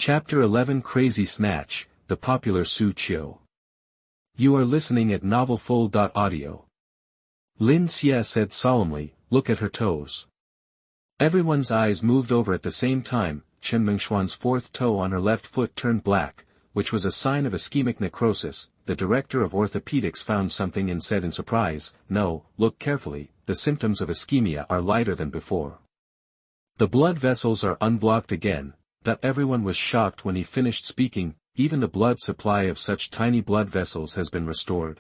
Chapter 11 Crazy Snatch, the popular Xu Qiu. You are listening at novelfull.audio. Lin Xie said solemnly, look at her toes. Everyone's eyes moved over at the same time. Chen Mengshuan's fourth toe on her left foot turned black, which was a sign of ischemic necrosis. The director of orthopedics found something and said in surprise, no, look carefully, the symptoms of ischemia are lighter than before. The blood vessels are unblocked again. That everyone was shocked when he finished speaking. Even the blood supply of such tiny blood vessels has been restored.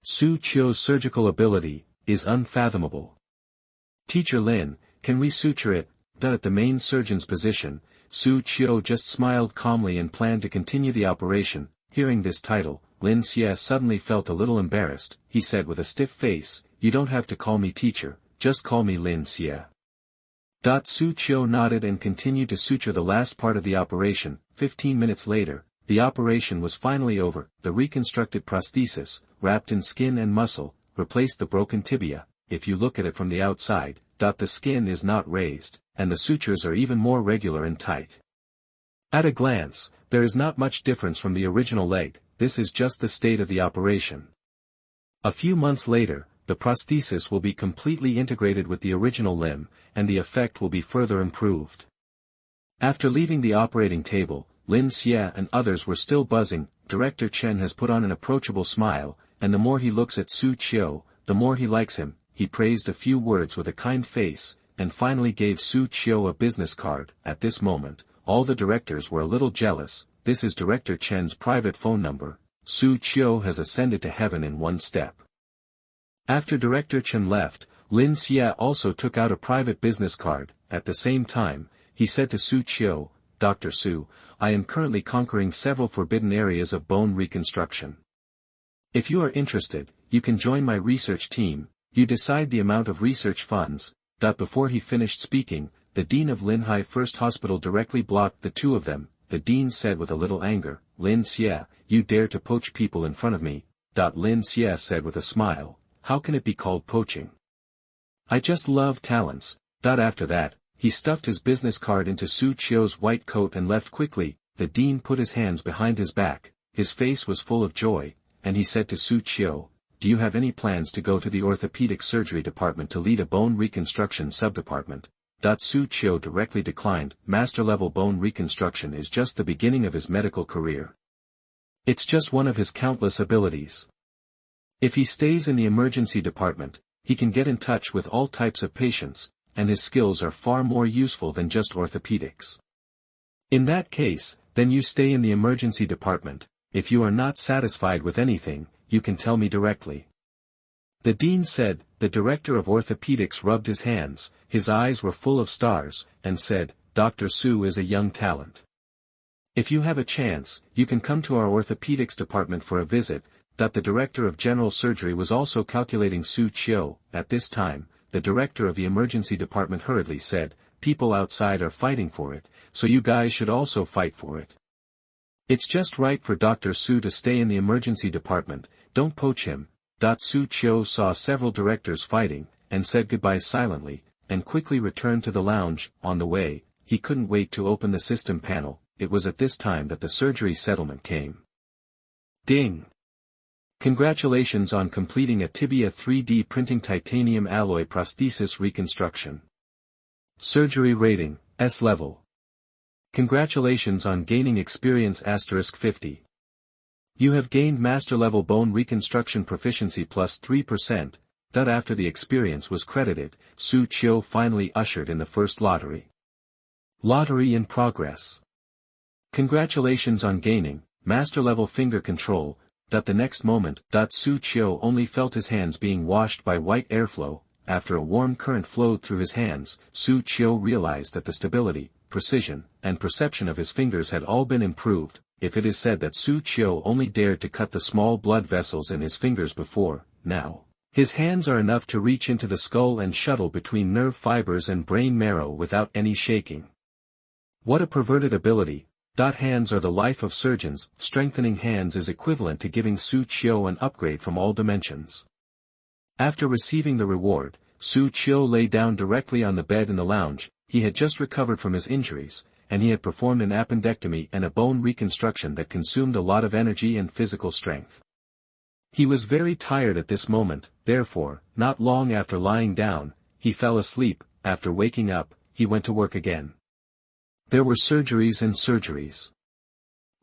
Xu Qiu's surgical ability is unfathomable. Teacher Lin, can we suture it? At the main surgeon's position, Xu Qiu just smiled calmly and planned to continue the operation. Hearing this title, Lin Xie suddenly felt a little embarrassed. He said with a stiff face, you don't have to call me teacher, just call me Lin Xie. Xu Qiu nodded and continued to suture the last part of the operation. 15 minutes later, the operation was finally over. The reconstructed prosthesis, wrapped in skin and muscle, replaced the broken tibia. If you look at it from the outside, the skin is not raised, and the sutures are even more regular and tight. At a glance, there is not much difference from the original leg. This is just the state of the operation. A few months later, the prosthesis will be completely integrated with the original limb, and the effect will be further improved. After leaving the operating table, Lin Xie and others were still buzzing. Director Chen has put on an approachable smile, and the more he looks at Xu Qiu, the more he likes him. He praised a few words with a kind face, and finally gave Xu Qiu a business card. At this moment, all the directors were a little jealous. This is Director Chen's private phone number. Xu Qiu has ascended to heaven in one step. After Director Chen left, Lin Xie also took out a private business card. At the same time, he said to Xu Qiu, Dr. Xu, I am currently conquering several forbidden areas of bone reconstruction. If you are interested, you can join my research team. You decide the amount of research funds. Before he finished speaking, the dean of Linhai First Hospital directly blocked the two of them. The dean said with a little anger, Lin Xie, you dare to poach people in front of me. Lin Xie said with a smile, how can it be called poaching? I just love talents. After that, he stuffed his business card into Xu Qiu's white coat and left quickly. The dean put his hands behind his back. His face was full of joy, and he said to Xu Qiu, do you have any plans to go to the orthopedic surgery department to lead a bone reconstruction subdepartment? Xu Qiu directly declined. Master-level bone reconstruction is just the beginning of his medical career. It's just one of his countless abilities. If he stays in the emergency department, he can get in touch with all types of patients, and his skills are far more useful than just orthopedics. In that case, then you stay in the emergency department. If you are not satisfied with anything, you can tell me directly. The dean said. The director of orthopedics rubbed his hands, his eyes were full of stars, and said, Dr. Xu is a young talent. If you have a chance, you can come to our orthopedics department for a visit. The director of general surgery was also calculating Xu Qiu. At this time, the director of the emergency department hurriedly said, people outside are fighting for it, so you guys should also fight for it. It's just right for Dr. Xu to stay in the emergency department, don't poach him. Xu Qiu saw several directors fighting, and said goodbye silently, and quickly returned to the lounge. On the way, he couldn't wait to open the system panel. It was at this time that the surgery settlement came. Ding! Congratulations on completing a tibia 3D printing titanium alloy prosthesis reconstruction. Surgery rating, S level. Congratulations on gaining experience *50. You have gained master level bone reconstruction proficiency plus 3%. After the experience was credited, Xu Qiu finally ushered in the first lottery. Lottery in progress. Congratulations on gaining master level finger control. The next moment, Xu Qiu only felt his hands being washed by white airflow. After a warm current flowed through his hands, Xu Qiu realized that the stability, precision, and perception of his fingers had all been improved. If it is said that Xu Qiu only dared to cut the small blood vessels in his fingers before, now, his hands are enough to reach into the skull and shuttle between nerve fibers and brain marrow without any shaking. What a perverted ability. Hands are the life of surgeons. Strengthening hands is equivalent to giving Xu Qiu an upgrade from all dimensions. After receiving the reward, Xu Qiu lay down directly on the bed in the lounge. He had just recovered from his injuries, and he had performed an appendectomy and a bone reconstruction that consumed a lot of energy and physical strength. He was very tired at this moment, therefore, not long after lying down, he fell asleep. After waking up, he went to work again. There were surgeries and surgeries.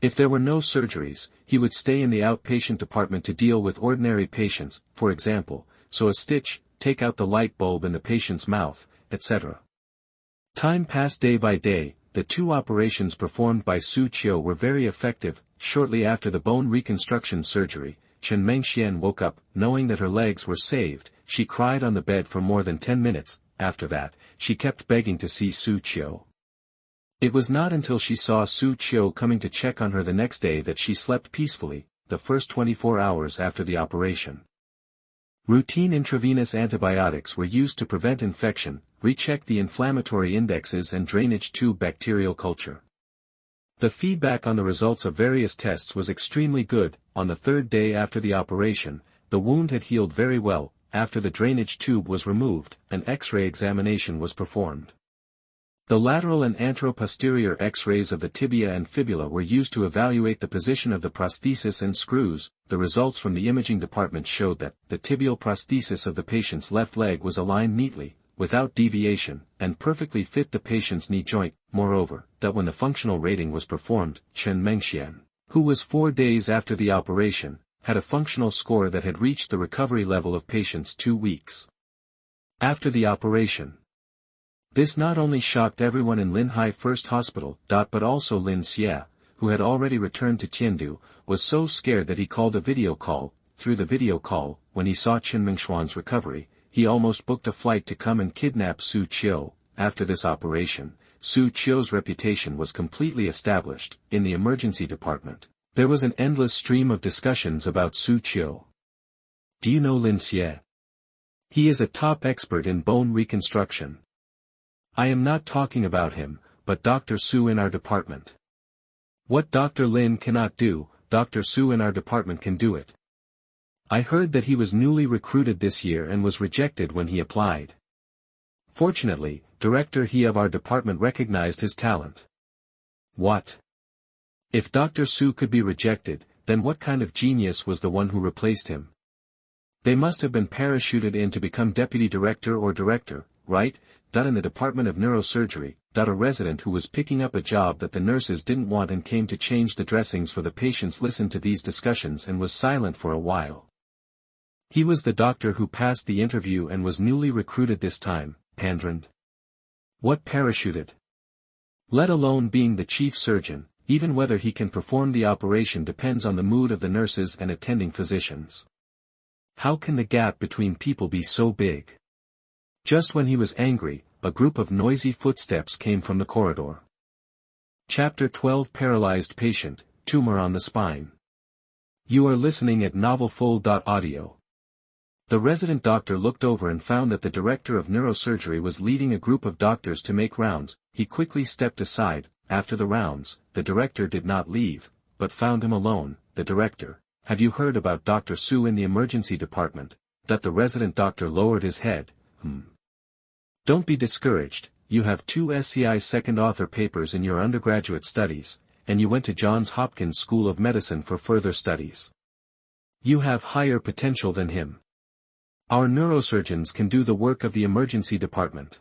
If there were no surgeries, he would stay in the outpatient department to deal with ordinary patients, for example, sew a stitch, take out the light bulb in the patient's mouth, etc. Time passed day by day. The 2 operations performed by Xu Qiu were very effective. Shortly after the bone reconstruction surgery, Chen Mengxian woke up, knowing that her legs were saved. She cried on the bed for more than 10 minutes. After that, she kept begging to see Xu Qiu. It was not until she saw Xu Qiu coming to check on her the next day that she slept peacefully, the first 24 hours after the operation. Routine intravenous antibiotics were used to prevent infection, recheck the inflammatory indexes and drainage tube bacterial culture. The feedback on the results of various tests was extremely good. On the 3rd day after the operation, the wound had healed very well. After the drainage tube was removed, an X-ray examination was performed. The lateral and anteroposterior X-rays of the tibia and fibula were used to evaluate the position of the prosthesis and screws. The results from the imaging department showed that the tibial prosthesis of the patient's left leg was aligned neatly, without deviation, and perfectly fit the patient's knee joint. Moreover, that when the functional rating was performed, Chen Mengxian, who was 4 days after the operation, had a functional score that had reached the recovery level of patients 2 weeks after the operation. This not only shocked everyone in Linhai First Hospital, but also Lin Xie, who had already returned to Tiandu, was so scared that he called a video call. Through the video call, when he saw Chen Mengshuan's recovery, he almost booked a flight to come and kidnap Xu Qiu. After this operation, Xu Qiu's reputation was completely established. In the emergency department, there was an endless stream of discussions about Xu Qiu. Do you know Lin Xie? He is a top expert in bone reconstruction. I am not talking about him, but Dr. Su in our department. What Dr. Lin cannot do, Dr. Su in our department can do it. I heard that he was newly recruited this year and was rejected when he applied. Fortunately, Director He of our department recognized his talent. What? If Dr. Su could be rejected, then what kind of genius was the one who replaced him? They must have been parachuted in to become deputy director or director, right? In the Department of Neurosurgery, a resident who was picking up a job that the nurses didn't want and came to change the dressings for the patients listened to these discussions and was silent for a while. He was the doctor who passed the interview and was newly recruited this time, Pandrand. What parachuted? Let alone being the chief surgeon, even whether he can perform the operation depends on the mood of the nurses and attending physicians. How can the gap between people be so big? Just when he was angry, a group of noisy footsteps came from the corridor. Chapter 12 Paralyzed Patient, Tumor on the Spine. You are listening at novelfull.audio. The resident doctor looked over and found that the director of neurosurgery was leading a group of doctors to make rounds. He quickly stepped aside. After the rounds, the director did not leave, but found him alone. The director, have you heard about Dr. Su in the emergency department? That the resident doctor lowered his head. Don't be discouraged, you have 2 SCI second author papers in your undergraduate studies, and you went to Johns Hopkins School of Medicine for further studies. You have higher potential than him. Our neurosurgeons can do the work of the emergency department.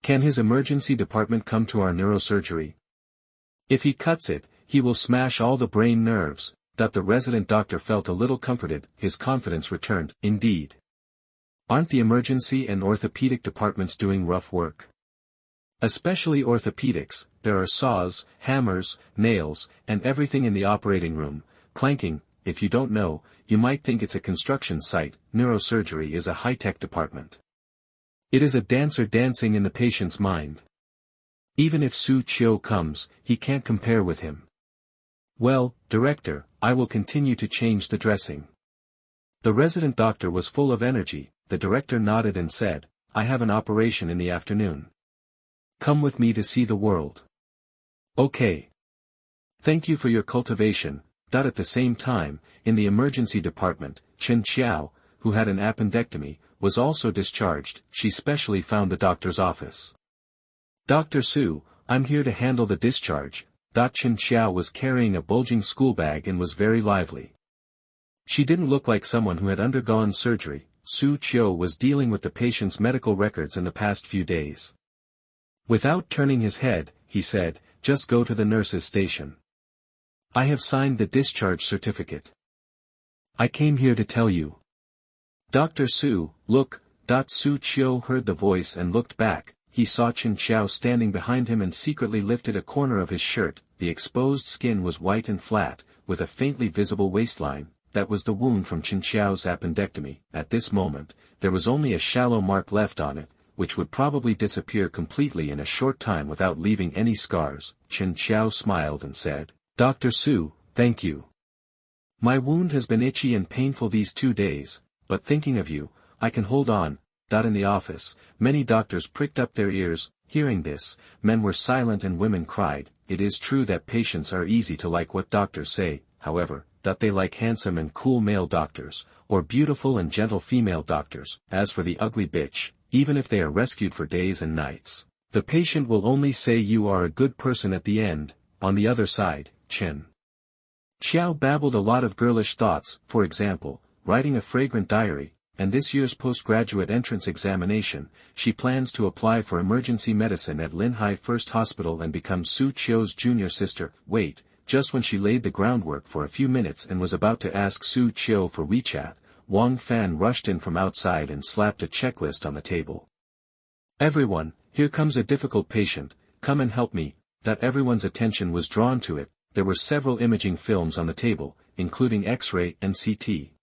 Can his emergency department come to our neurosurgery? If he cuts it, he will smash all the brain nerves. The resident doctor felt a little comforted, his confidence returned. Indeed. Aren't the emergency and orthopedic departments doing rough work? Especially orthopedics, there are saws, hammers, nails, and everything in the operating room, clanking. If you don't know, you might think it's a construction site. Neurosurgery is a high-tech department. It is a dancer dancing in the patient's mind. Even if Xu Qiu comes, he can't compare with him. Well, director, I will continue to change the dressing. The resident doctor was full of energy. The director nodded and said, I have an operation in the afternoon. Come with me to see the world. Okay. Thank you for your cultivation. At the same time, in the emergency department, Chen Xiao, who had an appendectomy, was also discharged. She specially found the doctor's office. Dr. Su, I'm here to handle the discharge. Chen Xiao was carrying a bulging school bag and was very lively. She didn't look like someone who had undergone surgery. Xu Qiu was dealing with the patient's medical records in the past few days. Without turning his head, he said, just go to the nurse's station. I have signed the discharge certificate. I came here to tell you. Dr. Su, look. Xu Qiu heard the voice and looked back. He saw Chen Xiao standing behind him and secretly lifted a corner of his shirt. The exposed skin was white and flat, with a faintly visible waistline. That was the wound from Chen Xiao's appendectomy. At this moment, there was only a shallow mark left on it, which would probably disappear completely in a short time without leaving any scars. Chen Xiao smiled and said, Dr. Su, thank you. My wound has been itchy and painful these 2 days, but thinking of you, I can hold on. In the office, many doctors pricked up their ears. Hearing this, men were silent and women cried. It is true that patients are easy to like what doctors say, however, that they like handsome and cool male doctors, or beautiful and gentle female doctors. As for the ugly bitch, even if they are rescued for days and nights, the patient will only say you are a good person at the end. On the other side, Chen Xiao babbled a lot of girlish thoughts, for example, writing a fragrant diary. And this year's postgraduate entrance examination, she plans to apply for emergency medicine at Linhai First Hospital and become Xu Qiu's junior sister. Wait, just when she laid the groundwork for a few minutes and was about to ask Xu Qiu for WeChat, Wang Fan rushed in from outside and slapped a checklist on the table. Everyone, here comes a difficult patient, come and help me. Everyone's attention was drawn to it. There were several imaging films on the table, including X-ray and CT.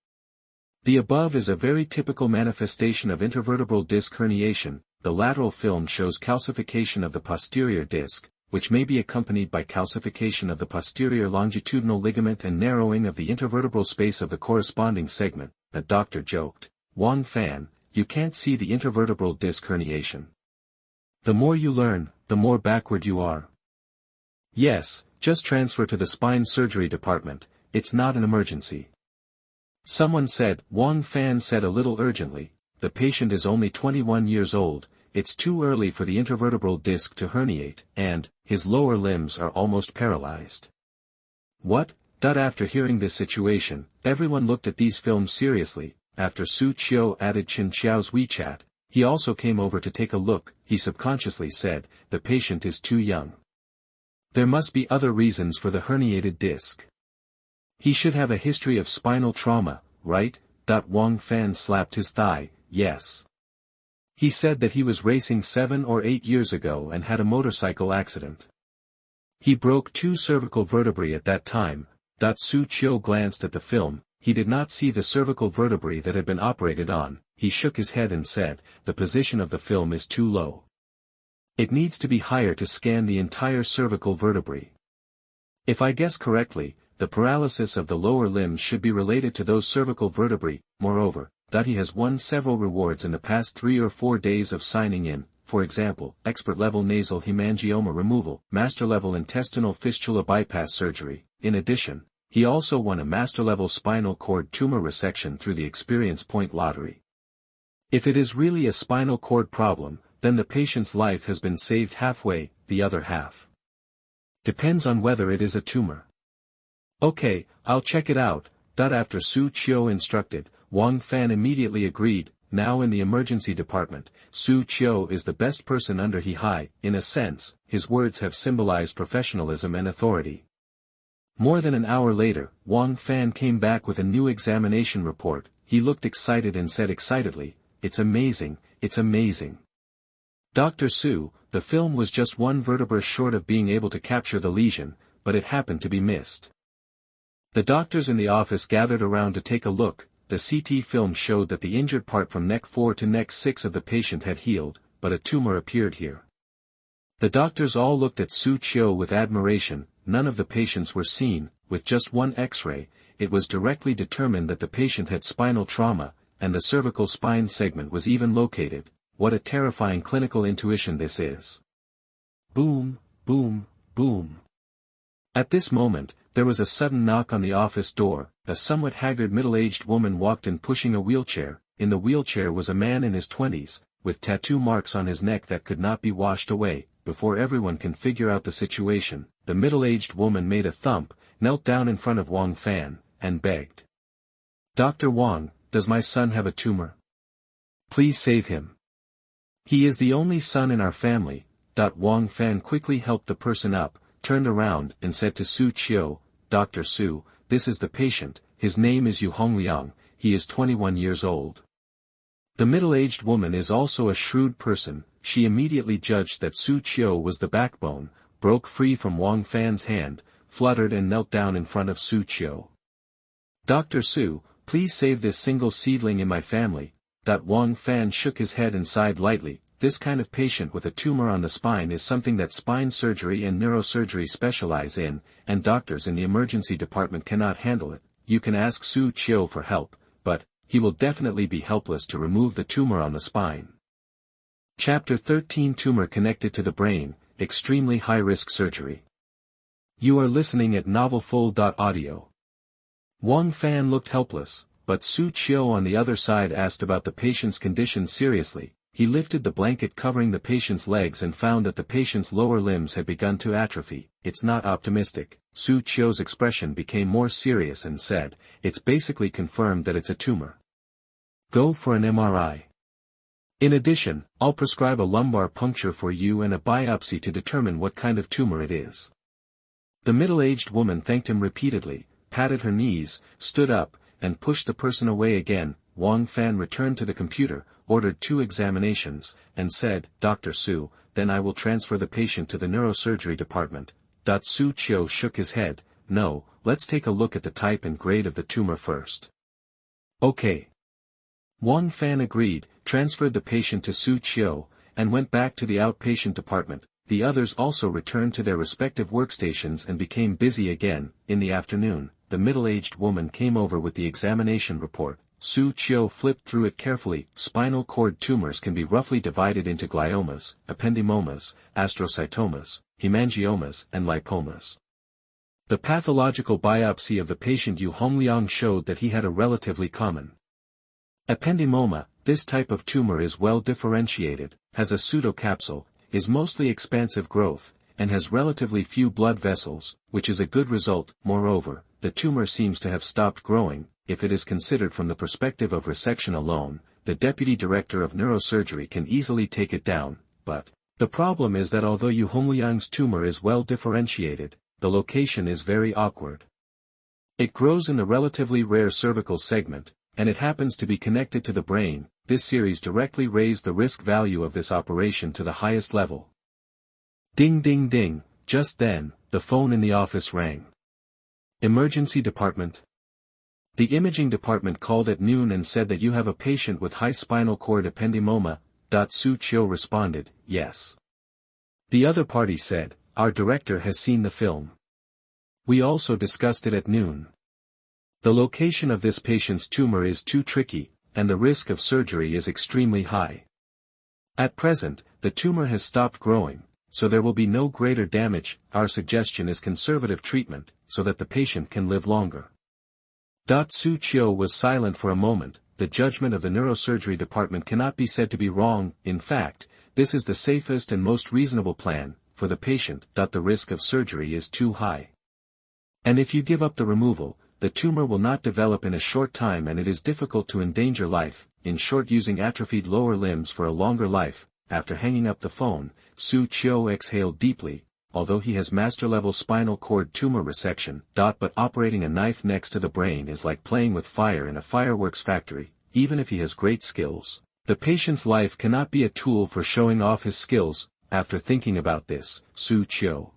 The above is a very typical manifestation of intervertebral disc herniation. The lateral film shows calcification of the posterior disc, which may be accompanied by calcification of the posterior longitudinal ligament and narrowing of the intervertebral space of the corresponding segment. The doctor joked, Wang Fan, you can't see the intervertebral disc herniation. The more you learn, the more backward you are. Yes, just transfer to the spine surgery department, it's not an emergency. Someone said. Wang Fan said a little urgently, the patient is only 21 years old, it's too early for the intervertebral disc to herniate, and, his lower limbs are almost paralyzed. What? After hearing this situation, everyone looked at these films seriously. After Xu Qiu added Chen Xiao's WeChat, he also came over to take a look. He subconsciously said, the patient is too young. There must be other reasons for the herniated disc. He should have a history of spinal trauma, right? Wang Fan slapped his thigh. Yes. He said that he was racing 7 or 8 years ago and had a motorcycle accident. He broke 2 cervical vertebrae at that time. Xu Qiu glanced at the film. He did not see the cervical vertebrae that had been operated on. He shook his head and said, the position of the film is too low. It needs to be higher to scan the entire cervical vertebrae. If I guess correctly, the paralysis of the lower limbs should be related to those cervical vertebrae. Moreover, he has won several rewards in the past 3 or 4 days of signing in, for example, expert-level nasal hemangioma removal, master-level intestinal fistula bypass surgery. In addition, he also won a master-level spinal cord tumor resection through the experience point lottery. If it is really a spinal cord problem, then the patient's life has been saved halfway. The other half depends on whether it is a tumor. Okay, I'll check it out. After Xu Qiu instructed, Wang Fan immediately agreed. Now in the emergency department, Xu Qiu is the best person under he high. In a sense, his words have symbolized professionalism and authority. More than an hour later, Wang Fan came back with a new examination report. He looked excited and said excitedly, it's amazing, it's amazing. Dr. Su, the film was just 1 vertebra short of being able to capture the lesion, but it happened to be missed. The doctors in the office gathered around to take a look. The CT film showed that the injured part from neck 4 to neck 6 of the patient had healed, but a tumor appeared here. The doctors all looked at Xu Qiu with admiration. None of the patients were seen. With just 1 X-ray, it was directly determined that the patient had spinal trauma, and the cervical spine segment was even located. What a terrifying clinical intuition this is. Boom, boom, boom. At this moment, there was a sudden knock on the office door. A somewhat haggard middle-aged woman walked in pushing a wheelchair. In the wheelchair was a man in his 20s, with tattoo marks on his neck that could not be washed away. before everyone can figure out the situation, the middle-aged woman made a thump, knelt down in front of Wang Fan, and begged. "Dr. Wang, does my son have a tumor? Please save him. He is the only son in our family." Wang Fan quickly helped the person up, turned around and said to Xu Qiu, "Dr. Su, this is the patient, his name is Yu Hongliang, he is 21 years old." The middle-aged woman is also a shrewd person. She immediately judged that Xu Qiu was the backbone, broke free from Wang Fan's hand, fluttered and knelt down in front of Xu Qiu. "Dr. Su, please save this single seedling in my family." Wang Fan shook his head and sighed lightly. This kind of patient with a tumor on the spine is something that spine surgery and neurosurgery specialize in, and doctors in the emergency department cannot handle it. You can ask Xu Qiu for help, but he will definitely be helpless to remove the tumor on the spine. Chapter 13 Tumor connected to the brain, extremely high-risk surgery. You are listening at novelfull.audio. Wang Fan looked helpless, but Xu Qiu on the other side asked about the patient's condition seriously. He lifted the blanket covering the patient's legs and found that the patient's lower limbs had begun to atrophy. "It's not optimistic." Xu Qiu's expression became more serious and said, "It's basically confirmed that it's a tumor. Go for an MRI. In addition, I'll prescribe a lumbar puncture for you and a biopsy to determine what kind of tumor it is." The middle-aged woman thanked him repeatedly, patted her knees, stood up, and pushed the person away again. Wang Fan returned to the computer, ordered 2 examinations, and said, "Dr. Su, then I will transfer the patient to the neurosurgery department." Xu Qiu shook his head. "No, let's take a look at the type and grade of the tumor first." "Okay." Wang Fan agreed, transferred the patient to Xu Qiu, and went back to the outpatient department. The others also returned to their respective workstations and became busy again. In the afternoon, the middle-aged woman came over with the examination report. Xu Qiu flipped through it carefully. Spinal cord tumors can be roughly divided into gliomas, ependymomas, astrocytomas, hemangiomas, and lipomas. The pathological biopsy of the patient Yu Hongliang showed that he had a relatively common ependymoma. This type of tumor is well differentiated, has a pseudocapsule, is mostly expansive growth, and has relatively few blood vessels, which is a good result. Moreover, the tumor seems to have stopped growing. If it is considered from the perspective of resection alone, the deputy director of neurosurgery can easily take it down, but the problem is that although Yu Hongliang's tumor is well differentiated, the location is very awkward. It grows in the relatively rare cervical segment, and it happens to be connected to the brain. This series directly raised the risk value of this operation to the highest level. Ding ding ding, just then, the phone in the office rang. Emergency department. The imaging department called at noon and said that you have a patient with high spinal cord ependymoma. Xu Qiu responded, "Yes." The other party said, "Our director has seen the film. We also discussed it at noon. The location of this patient's tumor is too tricky, and the risk of surgery is extremely high. At present, the tumor has stopped growing, so there will be no greater damage. Our suggestion is conservative treatment, so that the patient can live longer." Xu Qiu was silent for a moment. The judgment of the neurosurgery department cannot be said to be wrong. In fact, this is the safest and most reasonable plan for the patient. The risk of surgery is too high. And if you give up the removal, the tumor will not develop in a short time and it is difficult to endanger life. In short, using atrophied lower limbs for a longer life. After hanging up the phone, Xu Qiu exhaled deeply. Although he has master-level spinal cord tumor resection, but operating a knife next to the brain is like playing with fire in a fireworks factory. Even if he has great skills, the patient's life cannot be a tool for showing off his skills. After thinking about this, Xu Qiu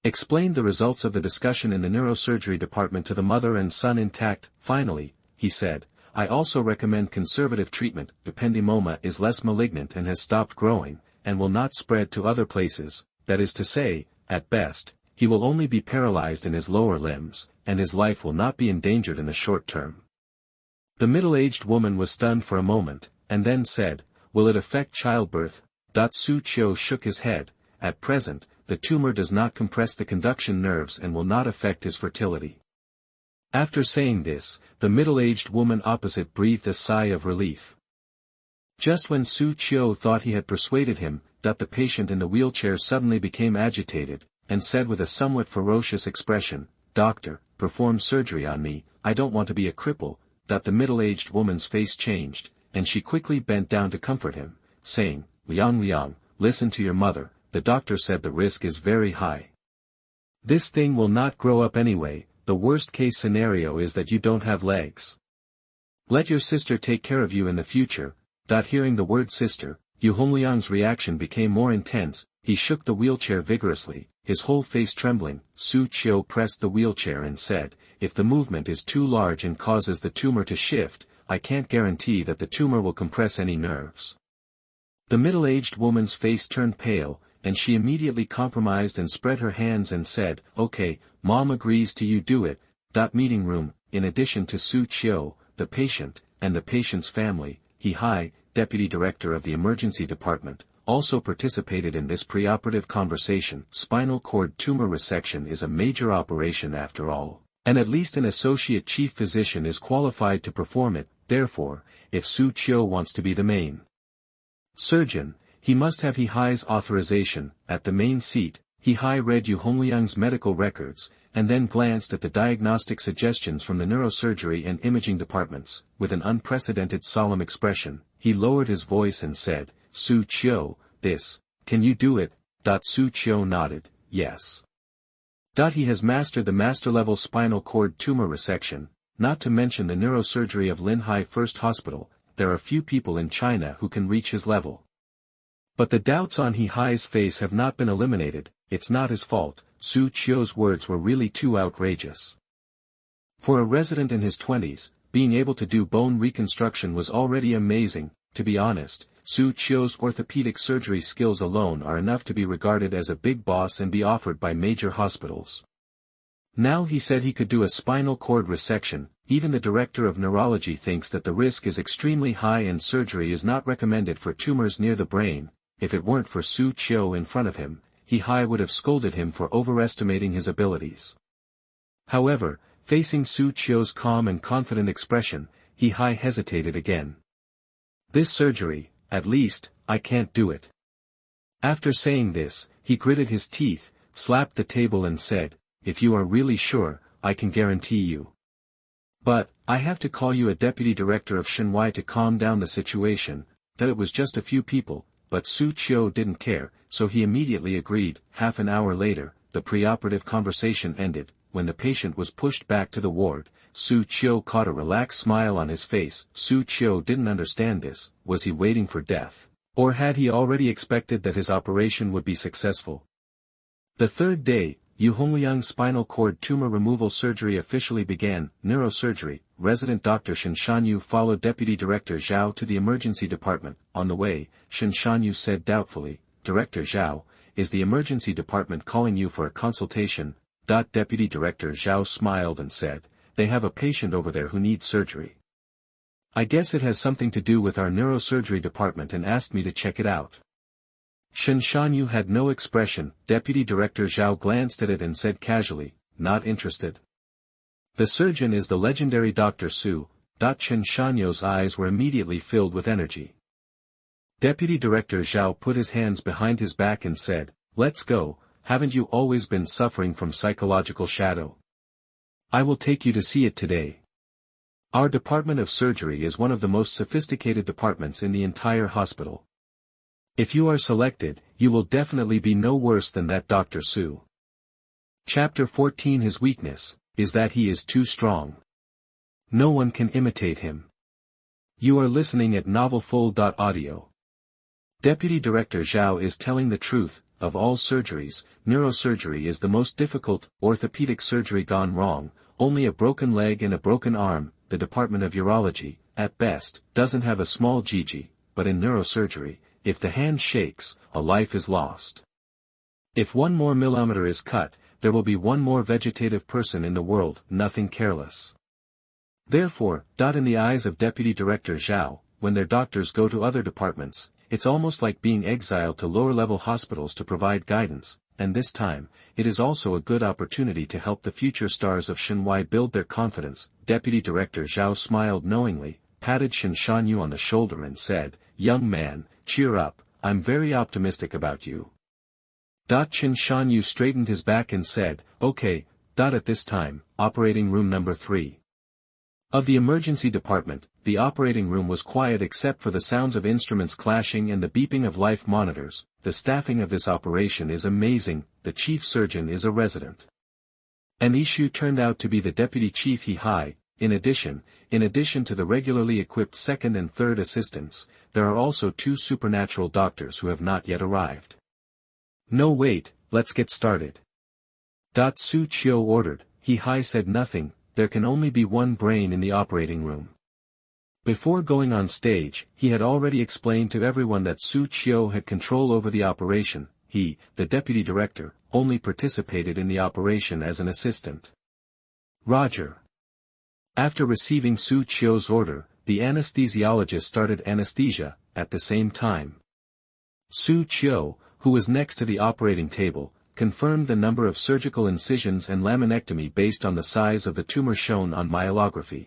explained the results of the discussion in the neurosurgery department to the mother and son intact. Finally, he said, "I also recommend conservative treatment. Ependymoma is less malignant and has stopped growing, and will not spread to other places. That is to say, at best, he will only be paralyzed in his lower limbs, and his life will not be endangered in the short term." The middle-aged woman was stunned for a moment, and then said, "Will it affect childbirth?" Xu Qiu shook his head. "At present, the tumor does not compress the conduction nerves and will not affect his fertility." After saying this, the middle-aged woman opposite breathed a sigh of relief. Just when Xu Qiu thought he had persuaded him, The patient in the wheelchair suddenly became agitated, and said with a somewhat ferocious expression, "Doctor, perform surgery on me, I don't want to be a cripple." The middle-aged woman's face changed, and she quickly bent down to comfort him, saying, Liang, listen to your mother, the doctor said the risk is very high. This thing will not grow up anyway, the worst-case scenario is that you don't have legs. Let your sister take care of you in the future." Hearing the word sister, Yu Hongliang's reaction became more intense. He shook the wheelchair vigorously, his whole face trembling. Xu Qiu pressed the wheelchair and said, "If the movement is too large and causes the tumor to shift, I can't guarantee that the tumor will compress any nerves." The middle-aged woman's face turned pale, and she immediately compromised and spread her hands and said, "Okay, Mom agrees to you do it." Meeting room, in addition to Xu Qiu, the patient, and the patient's family, He, deputy director of the emergency department, also participated in this preoperative conversation. Spinal cord tumor resection is a major operation after all, and at least an associate chief physician is qualified to perform it. Therefore, if Xu Qiu wants to be the main surgeon, he must have He's authorization. At the main seat, He read Yu Hongliang's medical records, and then glanced at the diagnostic suggestions from the neurosurgery and imaging departments. With an unprecedented solemn expression, he lowered his voice and said, "Xu Qiu, can you do it?" Xu Qiu nodded, "Yes." He has mastered the master-level spinal cord tumor resection, not to mention the neurosurgery of Linhai First Hospital. There are few people in China who can reach his level. But the doubts on He's face have not been eliminated. It's not his fault. Xu Qiu's words were really too outrageous. For a resident in his 20s, being able to do bone reconstruction was already amazing. To be honest, Xu Qiu's orthopedic surgery skills alone are enough to be regarded as a big boss and be offered by major hospitals. Now he said he could do a spinal cord resection. Even the director of neurology thinks that the risk is extremely high and surgery is not recommended for tumors near the brain. If it weren't for Xu Qiu in front of him, He would have scolded him for overestimating his abilities. However, facing Xu Qiu's calm and confident expression, He hesitated again. "This surgery, at least, I can't do it." After saying this, he gritted his teeth, slapped the table and said, "If you are really sure, I can guarantee you. But, I have to call you a deputy director of Shenhua to calm down the situation." That it was just a few people, but Xu Qiu didn't care, so he immediately agreed. Half an hour later, the preoperative conversation ended. When the patient was pushed back to the ward, Xu Qiu caught a relaxed smile on his face. Xu Qiu didn't understand this. Was he waiting for death? Or had he already expected that his operation would be successful? The third day, Yu Hongliang's spinal cord tumor removal surgery officially began. Neurosurgery, resident Dr. Shen Shanyu followed Deputy Director Zhao to the emergency department. On the way, Shen Shanyu said doubtfully, "Director Zhao, is the emergency department calling you for a consultation?" Deputy Director Zhao smiled and said, "They have a patient over there who needs surgery. I guess it has something to do with our neurosurgery department and asked me to check it out." Shen Shanyu had no expression. Deputy Director Zhao glanced at it and said casually, "Not interested." "The surgeon is the legendary Dr. Su." Shen Shanyu's eyes were immediately filled with energy. Deputy Director Zhao put his hands behind his back and said, "Let's go. Haven't you always been suffering from psychological shadow? I will take you to see it today. Our department of surgery is one of the most sophisticated departments in the entire hospital. If you are selected, you will definitely be no worse than that Dr. Su." Chapter 14. His weakness is that he is too strong. No one can imitate him. You are listening at novelfull.audio. Deputy Director Zhao is telling the truth. Of all surgeries, neurosurgery is the most difficult. Orthopedic surgery gone wrong, only a broken leg and a broken arm. The Department of Urology, at best, doesn't have a small GG, but in neurosurgery, if the hand shakes, a life is lost. If 1 more millimeter is cut, there will be 1 more vegetative person in the world. Nothing careless. Therefore, in the eyes of Deputy Director Zhao, when their doctors go to other departments, it's almost like being exiled to lower-level hospitals to provide guidance, and this time, it is also a good opportunity to help the future stars of Shenhua build their confidence. Deputy Director Zhao smiled knowingly, patted Shen Shanyu on the shoulder and said, "Young man, cheer up, I'm very optimistic about you. Chen Shanyu straightened his back and said, okay. At this time, operating room number 3. Of the emergency department, the operating room was quiet except for the sounds of instruments clashing and the beeping of life monitors. The staffing of this operation is amazing. The chief surgeon is a resident. And Xu turned out to be the deputy chief He Hai. In addition to the regularly equipped second and third assistants, there are also 2 supernatural doctors who have not yet arrived. No wait, let's get started. Xu Qiu ordered. He Hai said nothing. There can only be one brain in the operating room. Before going on stage, he had already explained to everyone that Xu Qiu had control over the operation. He, the deputy director, only participated in the operation as an assistant. Roger. After receiving Xu Qiu's order, the anesthesiologist started anesthesia. At the same time, Xu Qiu, who was next to the operating table, confirmed the number of surgical incisions and laminectomy based on the size of the tumor shown on myelography.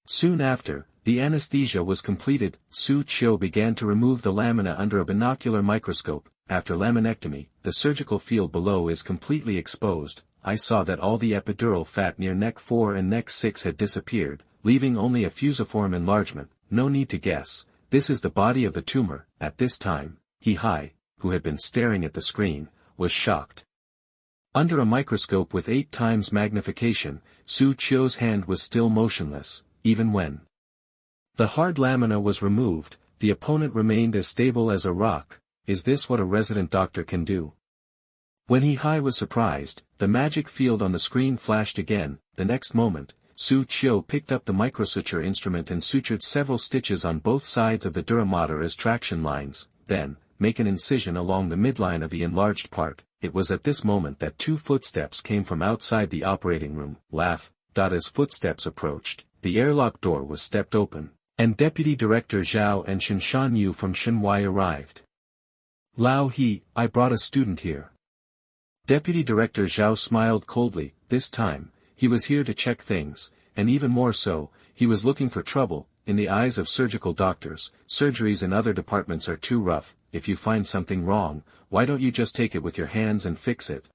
Soon after, the anesthesia was completed. Xu Qiu began to remove the lamina under a binocular microscope. After laminectomy, the surgical field below is completely exposed. I saw that all the epidural fat near neck 4 and neck 6 had disappeared, leaving only a fusiform enlargement. No need to guess, this is the body of the tumor. At this time, He Hai, who had been staring at the screen, was shocked. Under a microscope with 8 times magnification, Xu Qiu's hand was still motionless, even when the hard lamina was removed. The opponent remained as stable as a rock. Is this what a resident doctor can do? When He Hai was surprised, the magic field on the screen flashed again. The next moment, Xu Qiu picked up the microsuture instrument and sutured several stitches on both sides of the dura mater as traction lines. Then, make an incision along the midline of the enlarged part. It was at this moment that 2 footsteps came from outside the operating room. As footsteps approached, the airlock door was stepped open, and Deputy Director Zhao and Shan Yu from Shenwai arrived. Lao He, I brought a student here. Deputy Director Zhao smiled coldly. This time, he was here to check things, and even more so, he was looking for trouble. In the eyes of surgical doctors, surgeries in other departments are too rough. If you find something wrong, why don't you just take it with your hands and fix it?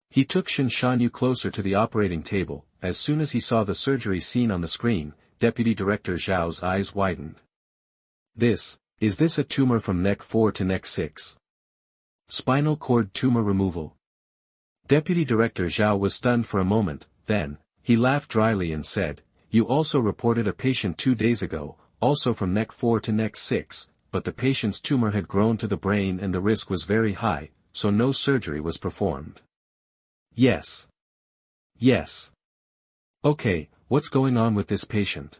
He took Shan Yu closer to the operating table. As soon as he saw the surgery scene on the screen, Deputy Director Zhao's eyes widened. Is this a tumor from neck 4 to neck 6? Spinal cord tumor removal. Deputy Director Zhao was stunned for a moment. Then, he laughed dryly and said, you also reported a patient 2 days ago, also from neck 4 to neck 6, but the patient's tumor had grown to the brain and the risk was very high, so no surgery was performed. Yes. Okay, what's going on with this patient?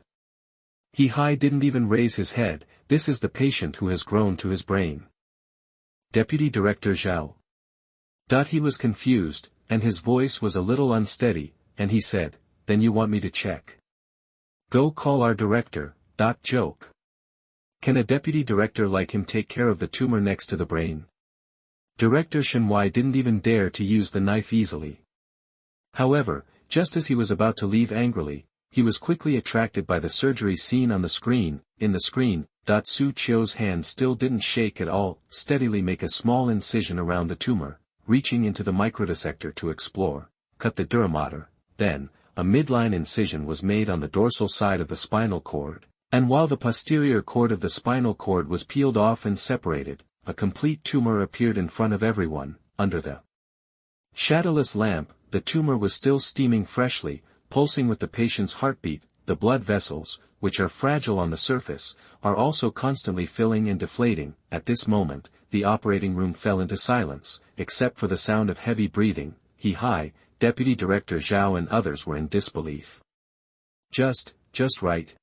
He Hai didn't even raise his head. This is the patient who has grown to his brain. Deputy Director Zhao. He was confused, and his voice was a little unsteady, and he said, then you want me to check? Go call our director. Joke. Can a deputy director like him take care of the tumor next to the brain? Director Shenwai didn't even dare to use the knife easily. However, just as he was about to leave angrily, he was quickly attracted by the surgery scene on the screen. In the screen, Xu Qiu's hand still didn't shake at all. Steadily make a small incision around the tumor, reaching into the microdissector to explore, cut the dura mater. Then, a midline incision was made on the dorsal side of the spinal cord, and while the posterior cord of the spinal cord was peeled off and separated, a complete tumor appeared in front of everyone. Under the shadowless lamp, the tumor was still steaming freshly, pulsing with the patient's heartbeat. The blood vessels, which are fragile on the surface, are also constantly filling and deflating. At this moment, the operating room fell into silence, except for the sound of heavy breathing. He Hai, Deputy Director Zhao and others were in disbelief. Just right.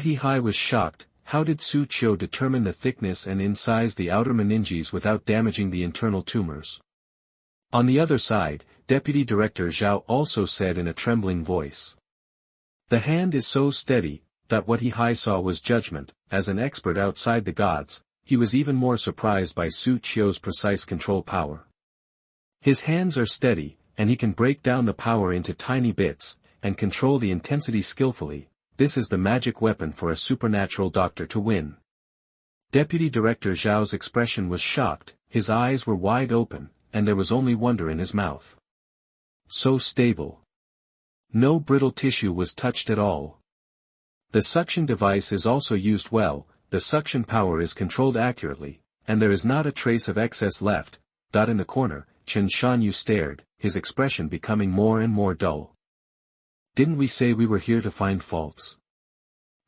He Hai was shocked. How did Xu Qiu determine the thickness and incise the outer meninges without damaging the internal tumors? On the other side, Deputy Director Zhao also said in a trembling voice. The hand is so steady. What He Hai saw was judgment. As an expert outside the gods, he was even more surprised by Xu Qiu's precise control power. His hands are steady, and he can break down the power into tiny bits, and control the intensity skillfully. This is the magic weapon for a supernatural doctor to win. Deputy Director Zhao's expression was shocked, his eyes were wide open, and there was only wonder in his mouth. So stable. No brittle tissue was touched at all. The suction device is also used well, the suction power is controlled accurately, and there is not a trace of excess left. In the corner, Chen Shanyu stared, his expression becoming more and more dull. Didn't we say we were here to find faults?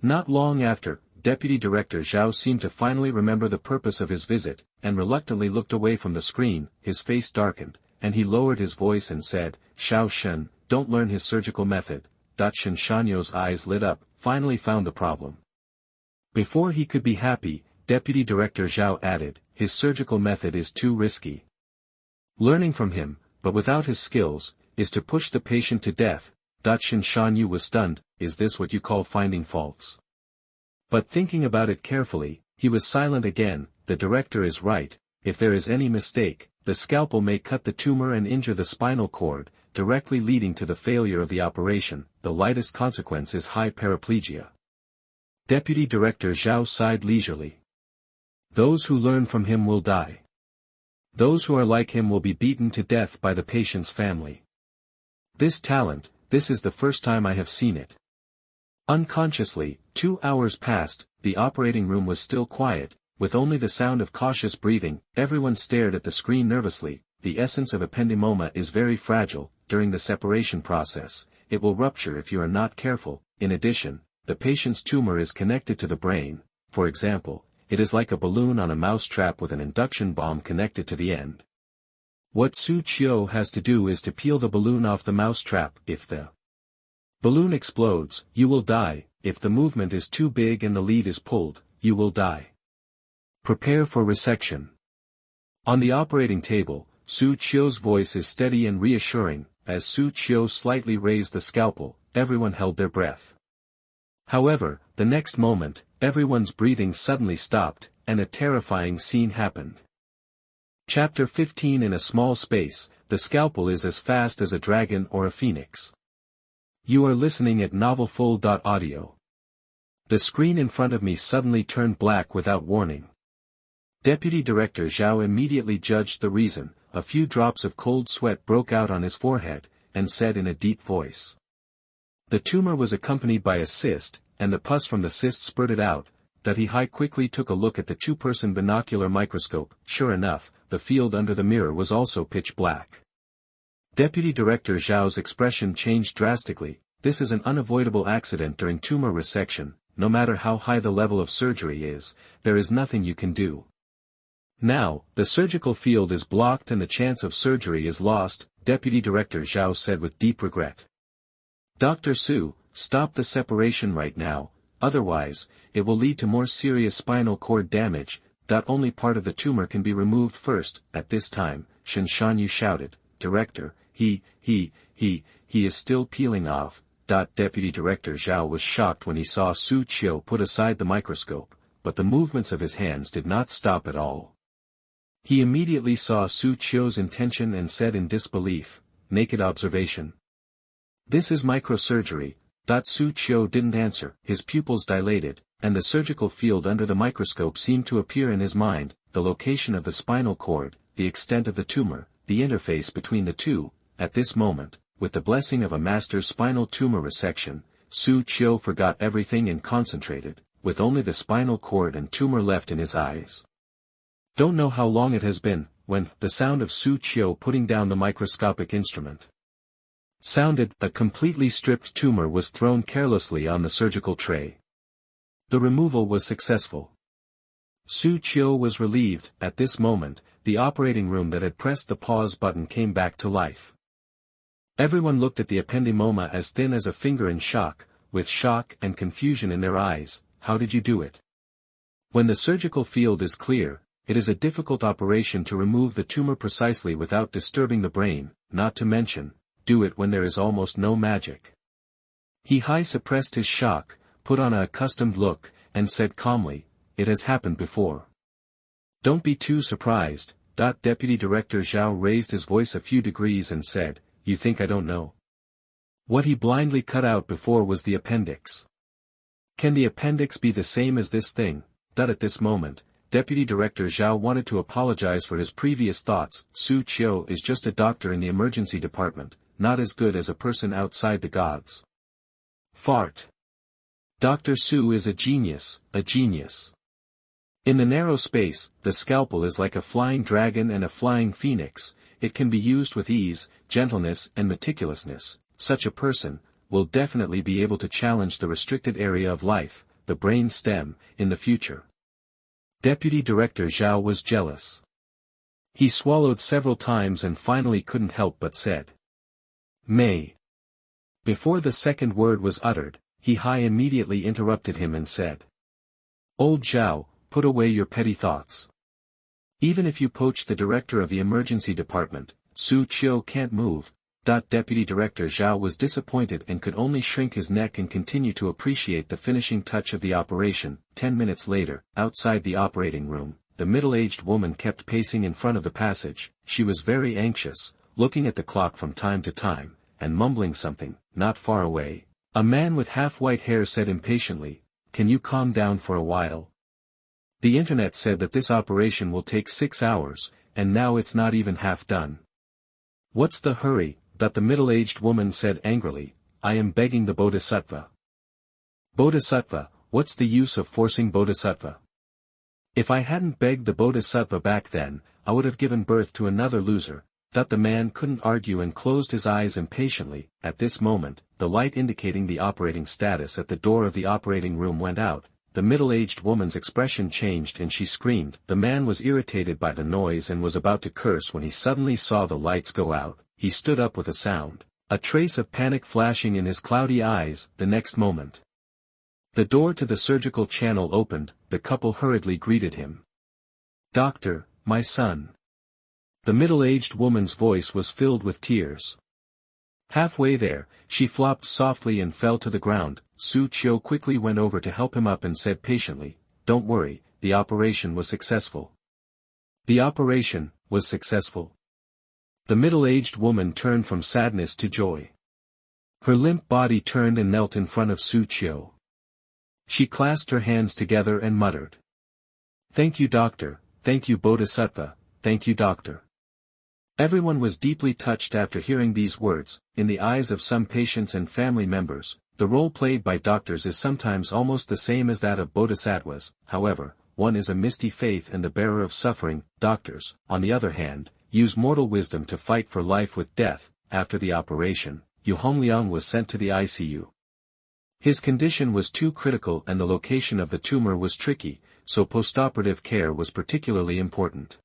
Not long after, Deputy Director Zhao seemed to finally remember the purpose of his visit, and reluctantly looked away from the screen, his face darkened, and he lowered his voice and said, "Xiao Shen, don't learn his surgical method." Chen Shanyu's eyes lit up, finally found the problem. Before he could be happy, Deputy Director Zhao added, "His surgical method is too risky. Learning from him, but without his skills, is to push the patient to death." Chen Shanyu was stunned. "Is this what you call finding faults?" But thinking about it carefully, he was silent again. The director is right, if there is any mistake, the scalpel may cut the tumor and injure the spinal cord, directly leading to the failure of the operation. The lightest consequence is high paraplegia. Deputy Director Zhao sighed leisurely. Those who learn from him will die. Those who are like him will be beaten to death by the patient's family. This talent, this is the first time I have seen it. Unconsciously, 2 hours passed, the operating room was still quiet, with only the sound of cautious breathing. Everyone stared at the screen nervously. The essence of ependymoma is very fragile. During the separation process, it will rupture if you are not careful. In addition, the patient's tumor is connected to the brain. For example, it is like a balloon on a mousetrap with an induction bomb connected to the end. What Xu Qiu has to do is to peel the balloon off the mousetrap. If the balloon explodes, you will die. If the movement is too big and the lead is pulled, you will die. Prepare for resection. On the operating table, Xu Qiu's voice is steady and reassuring. As Xu Qiu slightly raised the scalpel, everyone held their breath. However, the next moment, everyone's breathing suddenly stopped, and a terrifying scene happened. Chapter 15. In a small space, the scalpel is as fast as a dragon or a phoenix. You are listening at novelfull.audio. The screen in front of me suddenly turned black without warning. Deputy Director Zhao immediately judged the reason. A few drops of cold sweat broke out on his forehead, and said in a deep voice. The tumor was accompanied by a cyst, and the pus from the cyst spurted out. He quickly took a look at the two-person binocular microscope. Sure enough, the field under the mirror was also pitch black. Deputy Director Zhao's expression changed drastically. This is an unavoidable accident during tumor resection. No matter how high the level of surgery is, there is nothing you can do. Now, the surgical field is blocked and the chance of surgery is lost, Deputy Director Zhao said with deep regret. Dr. Su, stop the separation right now, otherwise, it will lead to more serious spinal cord damage. Only part of the tumor can be removed first. At this time, Chen Shanyu shouted, Director, he is still peeling off. Deputy Director Zhao was shocked when he saw Xu Qiu put aside the microscope, but the movements of his hands did not stop at all. He immediately saw Xu Qiu's intention and said in disbelief, naked observation. This is microsurgery. Xu Qiu didn't answer, his pupils dilated, and the surgical field under the microscope seemed to appear in his mind, the location of the spinal cord, the extent of the tumor, the interface between the two. At this moment, with the blessing of a master's spinal tumor resection, Xu Qiu forgot everything and concentrated, with only the spinal cord and tumor left in his eyes. Don't know how long it has been, when the sound of Xu Qiu putting down the microscopic instrument sounded. A completely stripped tumor was thrown carelessly on the surgical tray. The removal was successful. Xu Qiu was relieved. At this moment, the operating room that had pressed the pause button came back to life. Everyone looked at the ependymoma as thin as a finger in shock, with shock and confusion in their eyes. How did you do it? When the surgical field is clear, it is a difficult operation to remove the tumor precisely without disturbing the brain, not to mention, do it when there is almost no magic. He suppressed his shock, put on an accustomed look, and said calmly, it has happened before. Don't be too surprised. Deputy Director Zhao raised his voice a few degrees and said, you think I don't know? What he blindly cut out before was the appendix. Can the appendix be the same as this thing? At this moment, Deputy Director Zhao wanted to apologize for his previous thoughts. Xu Qiu is just a doctor in the emergency department, not as good as a person outside the gods. Fart. Dr. Xu is a genius, a genius. In the narrow space, the scalpel is like a flying dragon and a flying phoenix. It can be used with ease, gentleness and meticulousness. Such a person will definitely be able to challenge the restricted area of life, the brain stem, in the future. Deputy Director Zhao was jealous. He swallowed several times and finally couldn't help but said, "May." Before the second word was uttered, He immediately interrupted him and said, "Old Zhao, put away your petty thoughts. Even if you poach the director of the emergency department, Xu Qiu can't move." Deputy Director Zhao was disappointed and could only shrink his neck and continue to appreciate the finishing touch of the operation. 10 minutes later, outside the operating room, the middle-aged woman kept pacing in front of the passage. She was very anxious, looking at the clock from time to time, and mumbling something. Not far away, a man with half-white hair said impatiently, "Can you calm down for a while? The internet said that this operation will take 6 hours, and now it's not even half done." "What's the hurry?" The middle-aged woman said angrily, "I am begging the Bodhisattva." "Bodhisattva, what's the use of forcing Bodhisattva? If I hadn't begged the Bodhisattva back then, I would have given birth to another loser." The man couldn't argue and closed his eyes impatiently. At this moment, the light indicating the operating status at the door of the operating room went out. The middle-aged woman's expression changed and she screamed. The man was irritated by the noise and was about to curse when he suddenly saw the lights go out. He stood up with a sound, a trace of panic flashing in his cloudy eyes. The next moment, the door to the surgical channel opened. The couple hurriedly greeted him. "Doctor, my son." The middle-aged woman's voice was filled with tears. Halfway there, she flopped softly and fell to the ground. Xu Qiu quickly went over to help him up and said patiently, "Don't worry, the operation was successful." "The operation was successful?" The middle-aged woman turned from sadness to joy. Her limp body turned and knelt in front of Xu Qiu. She clasped her hands together and muttered, "Thank you, doctor, thank you Bodhisattva, thank you doctor." Everyone was deeply touched after hearing these words. In the eyes of some patients and family members, the role played by doctors is sometimes almost the same as that of bodhisattvas. However, one is a misty faith and the bearer of suffering. Doctors, on the other hand, use mortal wisdom to fight for life with death. After the operation, Yu Hongliang was sent to the ICU. His condition was too critical and the location of the tumor was tricky, so postoperative care was particularly important.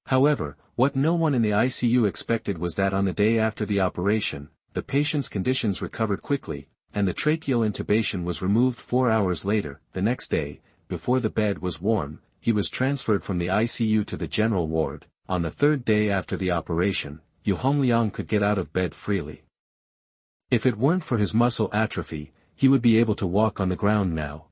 However, what no one in the ICU expected was that on the day after the operation, the patient's conditions recovered quickly, and the tracheal intubation was removed 4 hours later. The next day, before the bed was warm, he was transferred from the ICU to the general ward. On the third day after the operation, Yu Hongliang could get out of bed freely. If it weren't for his muscle atrophy, he would be able to walk on the ground now.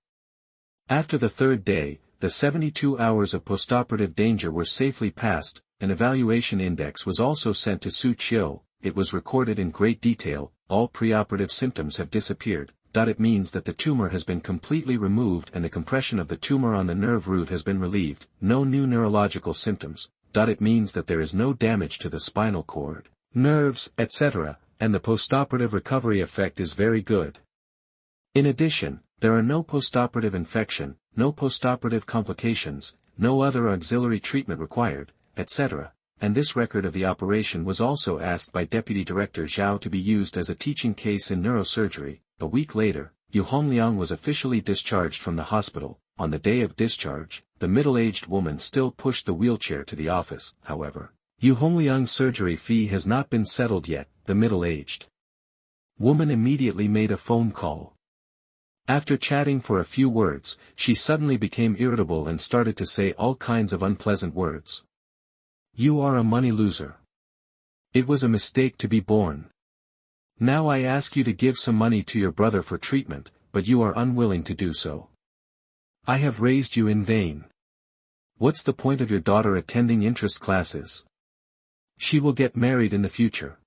After the third day, the 72 hours of postoperative danger were safely passed. An evaluation index was also sent to Xu Qiu. It was recorded in great detail. All preoperative symptoms have disappeared. It means that the tumor has been completely removed and the compression of the tumor on the nerve root has been relieved. No new neurological symptoms. It means that there is no damage to the spinal cord, nerves, etc., and the postoperative recovery effect is very good. In addition, there are no postoperative infection, no postoperative complications, no other auxiliary treatment required, etc., and this record of the operation was also asked by Deputy Director Zhao to be used as a teaching case in neurosurgery. A week later, Yu Hongliang was officially discharged from the hospital. On the day of discharge, the middle-aged woman still pushed the wheelchair to the office. However, Yu Hongliang's surgery fee has not been settled yet. The middle-aged woman immediately made a phone call. After chatting for a few words, she suddenly became irritable and started to say all kinds of unpleasant words. "You are a money loser. It was a mistake to be born. Now I ask you to give some money to your brother for treatment, but you are unwilling to do so. I have raised you in vain. What's the point of your daughter attending interest classes? She will get married in the future.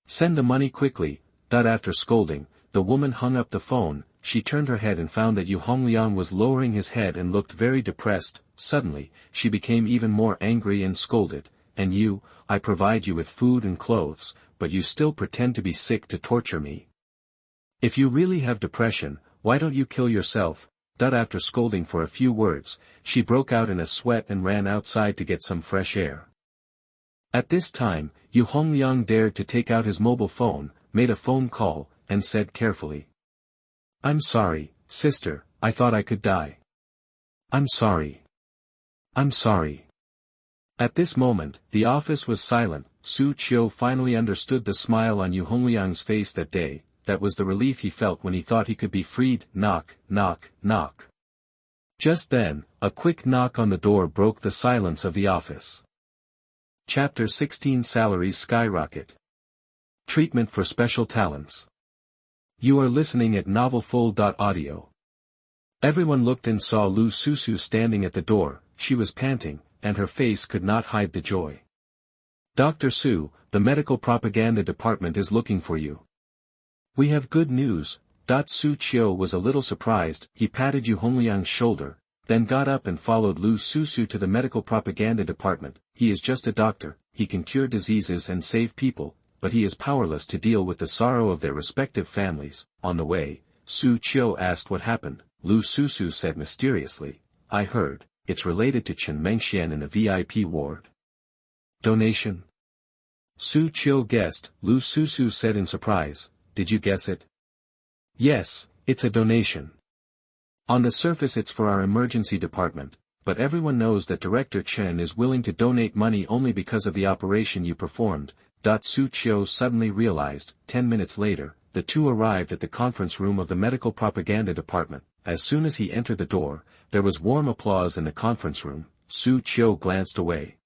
Send the money quickly." After scolding, the woman hung up the phone. she turned her head and found that Yu Hongliang was lowering his head and looked very depressed. Suddenly, she became even more angry and scolded. "And you, I provide you with food and clothes, but you still pretend to be sick to torture me. If you really have depression, why don't you kill yourself?" After scolding for a few words, she broke out in a sweat and ran outside to get some fresh air. At this time, Yu Hongliang dared to take out his mobile phone, made a phone call, and said carefully, "I'm sorry, sister, I thought I could die. I'm sorry. I'm sorry." At this moment, the office was silent. Xu Qiu finally understood the smile on Yu Hongliang's face that day. That was the relief he felt when he thought he could be freed. Knock, knock, knock. Just then, a quick knock on the door broke the silence of the office. Chapter 16 Salaries Skyrocket. Treatment for Special Talents. You are listening at novelfull.audio. Everyone looked and saw Lu Susu standing at the door. She was panting, and her face could not hide the joy. "Dr. Su, the medical propaganda department is looking for you. We have good news." Xu Qiu was a little surprised. He patted Yu Hongliang's shoulder, then got up and followed Lu Susu to the medical propaganda department. "He is just a doctor, he can cure diseases and save people, but he is powerless to deal with the sorrow of their respective families." On the way, Xu Qiu asked what happened. Lu Susu said mysteriously, "I heard, it's related to Chen Mengxian in the VIP ward." "Donation?" Xu Qiu guessed. Lu Susu said in surprise, "Did you guess it?" "Yes, it's a donation. On the surface it's for our emergency department, but everyone knows that Director Chen is willing to donate money only because of the operation you performed." Xu Qiu suddenly realized. 10 minutes later, the two arrived at the conference room of the medical propaganda department. As soon as he entered the door, there was warm applause in the conference room. Xu Qiu glanced away.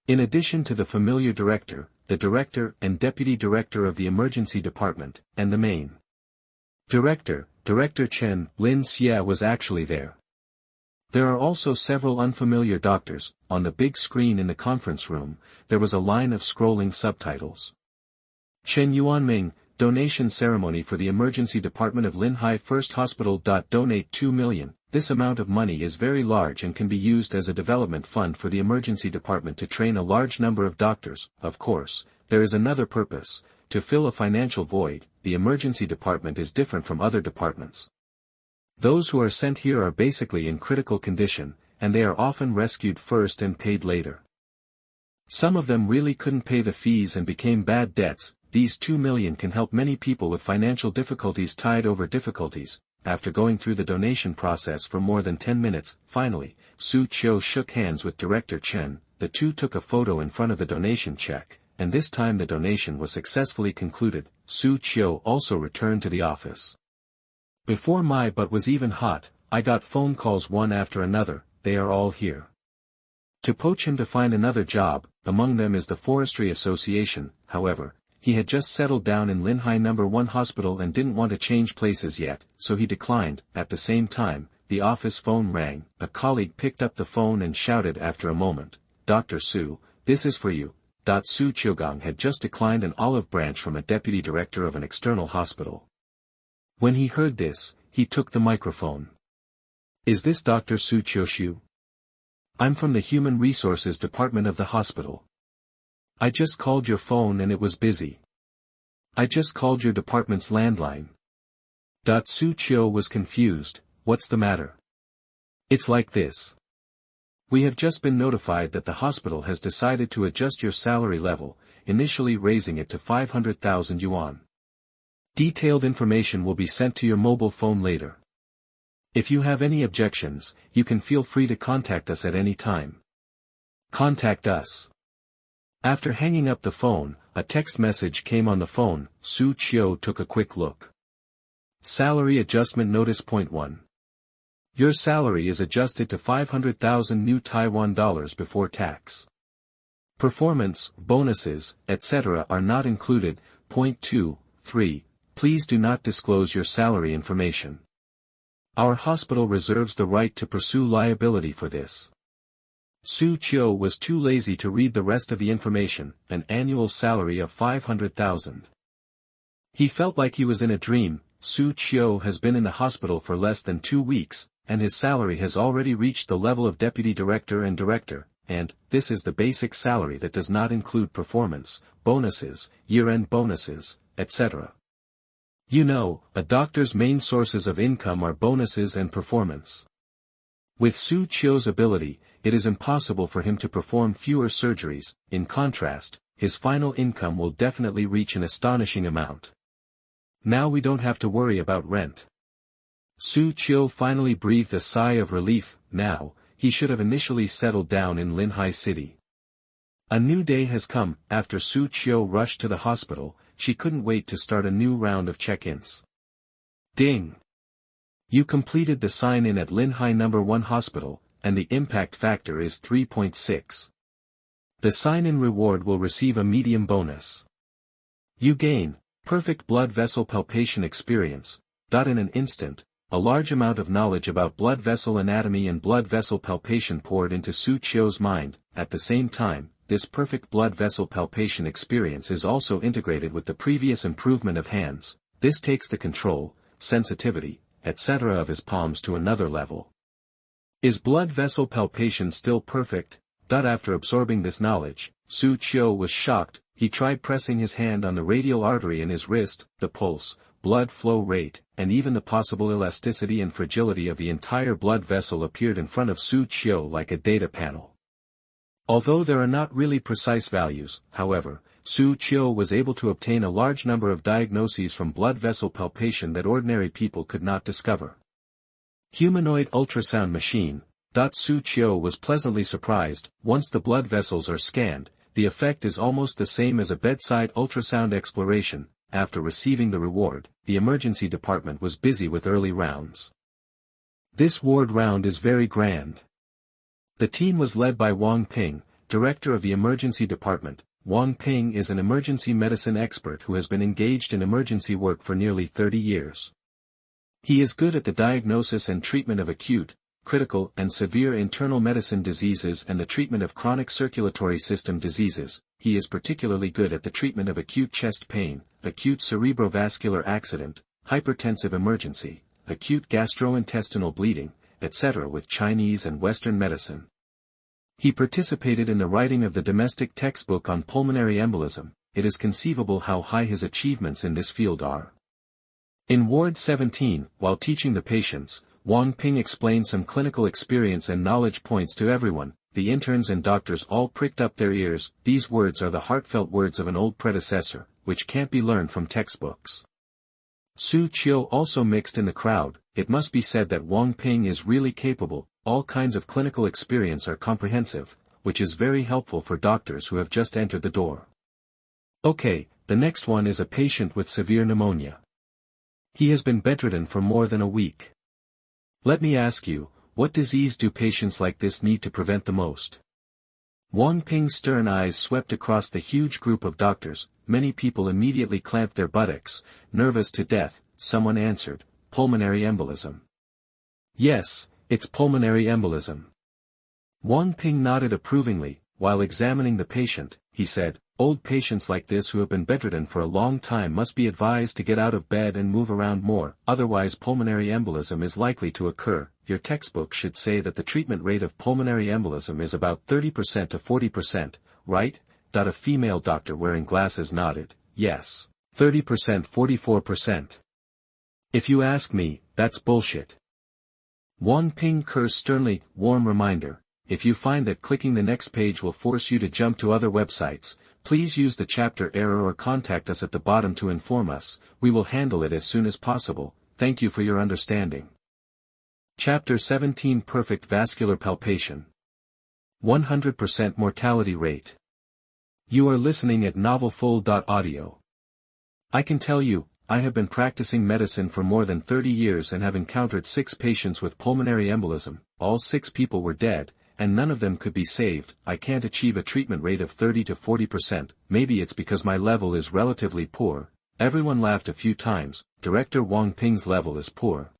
In addition to the familiar director, the director and deputy director of the emergency department, and the main director, Director Chen, Lin Xie was actually there. There are also several unfamiliar doctors. On the big screen in the conference room, there was a line of scrolling subtitles. "Chen Yuanming, donation ceremony for the emergency department of Linhai First Hospital. Donate 2 million. This amount of money is very large and can be used as a development fund for the emergency department to train a large number of doctors. Of course, there is another purpose, to fill a financial void. The emergency department is different from other departments. Those who are sent here are basically in critical condition, and they are often rescued first and paid later. Some of them really couldn't pay the fees and became bad debts. These 2 million can help many people with financial difficulties tide over difficulties." After going through the donation process for more than 10 minutes, finally, Xu Qiu shook hands with Director Chen. The two took a photo in front of the donation check, and this time the donation was successfully concluded. Xu Qiu also returned to the office. "Before my butt was even hot, I got phone calls one after another. They are all here to poach him to find another job. Among them is the Forestry Association." However, he had just settled down in Linhai No. 1 hospital and didn't want to change places yet, so he declined. At the same time, the office phone rang. A colleague picked up the phone and shouted after a moment, "Dr. Su, this is for you." Xu Qiugang had just declined an olive branch from a deputy director of an external hospital. When he heard this, he took the microphone. "Is this Dr. Xu Qiu? I'm from the Human Resources Department of the hospital. I just called your phone and it was busy. I just called your department's landline." Xu Qiu was confused. "What's the matter?" "It's like this. We have just been notified that the hospital has decided to adjust your salary level, initially raising it to 500,000 yuan. Detailed information will be sent to your mobile phone later. If you have any objections, you can feel free to contact us at any time." "Contact us." After hanging up the phone, a text message came on the phone. Xu Qiu took a quick look. Salary Adjustment Notice. Point 1. Your salary is adjusted to 500,000 new Taiwan dollars before tax. Performance, bonuses, etc. are not included. Point 2, 3. Please do not disclose your salary information. Our hospital reserves the right to pursue liability for this. Xu Qiu was too lazy to read the rest of the information. An annual salary of 500,000. He felt like he was in a dream. Xu Qiu has been in the hospital for less than 2 weeks, and his salary has already reached the level of deputy director and director, and this is the basic salary that does not include performance, bonuses, year-end bonuses, etc. You know, a doctor's main sources of income are bonuses and performance. With Xu Qiu's ability, it is impossible for him to perform fewer surgeries. In contrast, his final income will definitely reach an astonishing amount. Now we don't have to worry about rent. Xu Qiu finally breathed a sigh of relief. Now, he should have initially settled down in Linhai City. A new day has come. After Xu Qiu rushed to the hospital, she couldn't wait to start a new round of check-ins. Ding! You completed the sign-in at Linhai No. 1 Hospital, and the impact factor is 3.6. The sign-in reward will receive a medium bonus. You gain perfect blood vessel palpation experience. In an instant, a large amount of knowledge about blood vessel anatomy and blood vessel palpation poured into Xu Qiu's mind. At the same time, this perfect blood vessel palpation experience is also integrated with the previous improvement of hands. This takes the control, sensitivity, etc. of his palms to another level. Is blood vessel palpation still perfect? After absorbing this knowledge, Xu Qiu was shocked. He tried pressing his hand on the radial artery in his wrist. The pulse, blood flow rate, and even the possible elasticity and fragility of the entire blood vessel appeared in front of Xu Qiu like a data panel. Although there are not really precise values, however, Xu Qiu was able to obtain a large number of diagnoses from blood vessel palpation that ordinary people could not discover. Humanoid ultrasound machine. Xu Qiu was pleasantly surprised. Once the blood vessels are scanned, the effect is almost the same as a bedside ultrasound exploration. After receiving the reward, the emergency department was busy with early rounds. This ward round is very grand. The team was led by Wang Ping, director of the emergency department. Wang Ping is an emergency medicine expert who has been engaged in emergency work for nearly 30 years. He is good at the diagnosis and treatment of acute, critical and severe internal medicine diseases and the treatment of chronic circulatory system diseases. He is particularly good at the treatment of acute chest pain, acute cerebrovascular accident, hypertensive emergency, acute gastrointestinal bleeding, etc. with Chinese and Western medicine. He participated in the writing of the domestic textbook on pulmonary embolism. It is conceivable how high his achievements in this field are. In Ward 17, while teaching the patients, Wang Ping explained some clinical experience and knowledge points to everyone. The interns and doctors all pricked up their ears. These words are the heartfelt words of an old predecessor, which can't be learned from textbooks. Xu Qiu also mixed in the crowd. It must be said that Wang Ping is really capable. All kinds of clinical experience are comprehensive, which is very helpful for doctors who have just entered the door. Okay, the next one is a patient with severe pneumonia. He has been bedridden for more than a week. Let me ask you, what disease do patients like this need to prevent the most? Wang Ping's stern eyes swept across the huge group of doctors. Many people immediately clamped their buttocks, nervous to death. Someone answered, pulmonary embolism. Yes, it's pulmonary embolism. Wang Ping nodded approvingly. While examining the patient, he said, old patients like this who have been bedridden for a long time must be advised to get out of bed and move around more, otherwise pulmonary embolism is likely to occur. Your textbook should say that the treatment rate of pulmonary embolism is about 30% to 40%, right? A female doctor wearing glasses nodded, yes. 30%, 44%. If you ask me, that's bullshit. Wang Ping cursed sternly. Warm reminder. If you find that clicking the next page will force you to jump to other websites, please use the chapter error or contact us at the bottom to inform us. We will handle it as soon as possible. Thank you for your understanding. Chapter 17 Perfect vascular palpation. 100% mortality rate. You are listening at novelfull.audio. I can tell you, I have been practicing medicine for more than 30 years and have encountered 6 patients with pulmonary embolism. All 6 people were dead, and none of them could be saved. I can't achieve a treatment rate of 30 to 40%, maybe it's because my level is relatively poor. Everyone laughed a few times. Director Wang Ping's level is poor.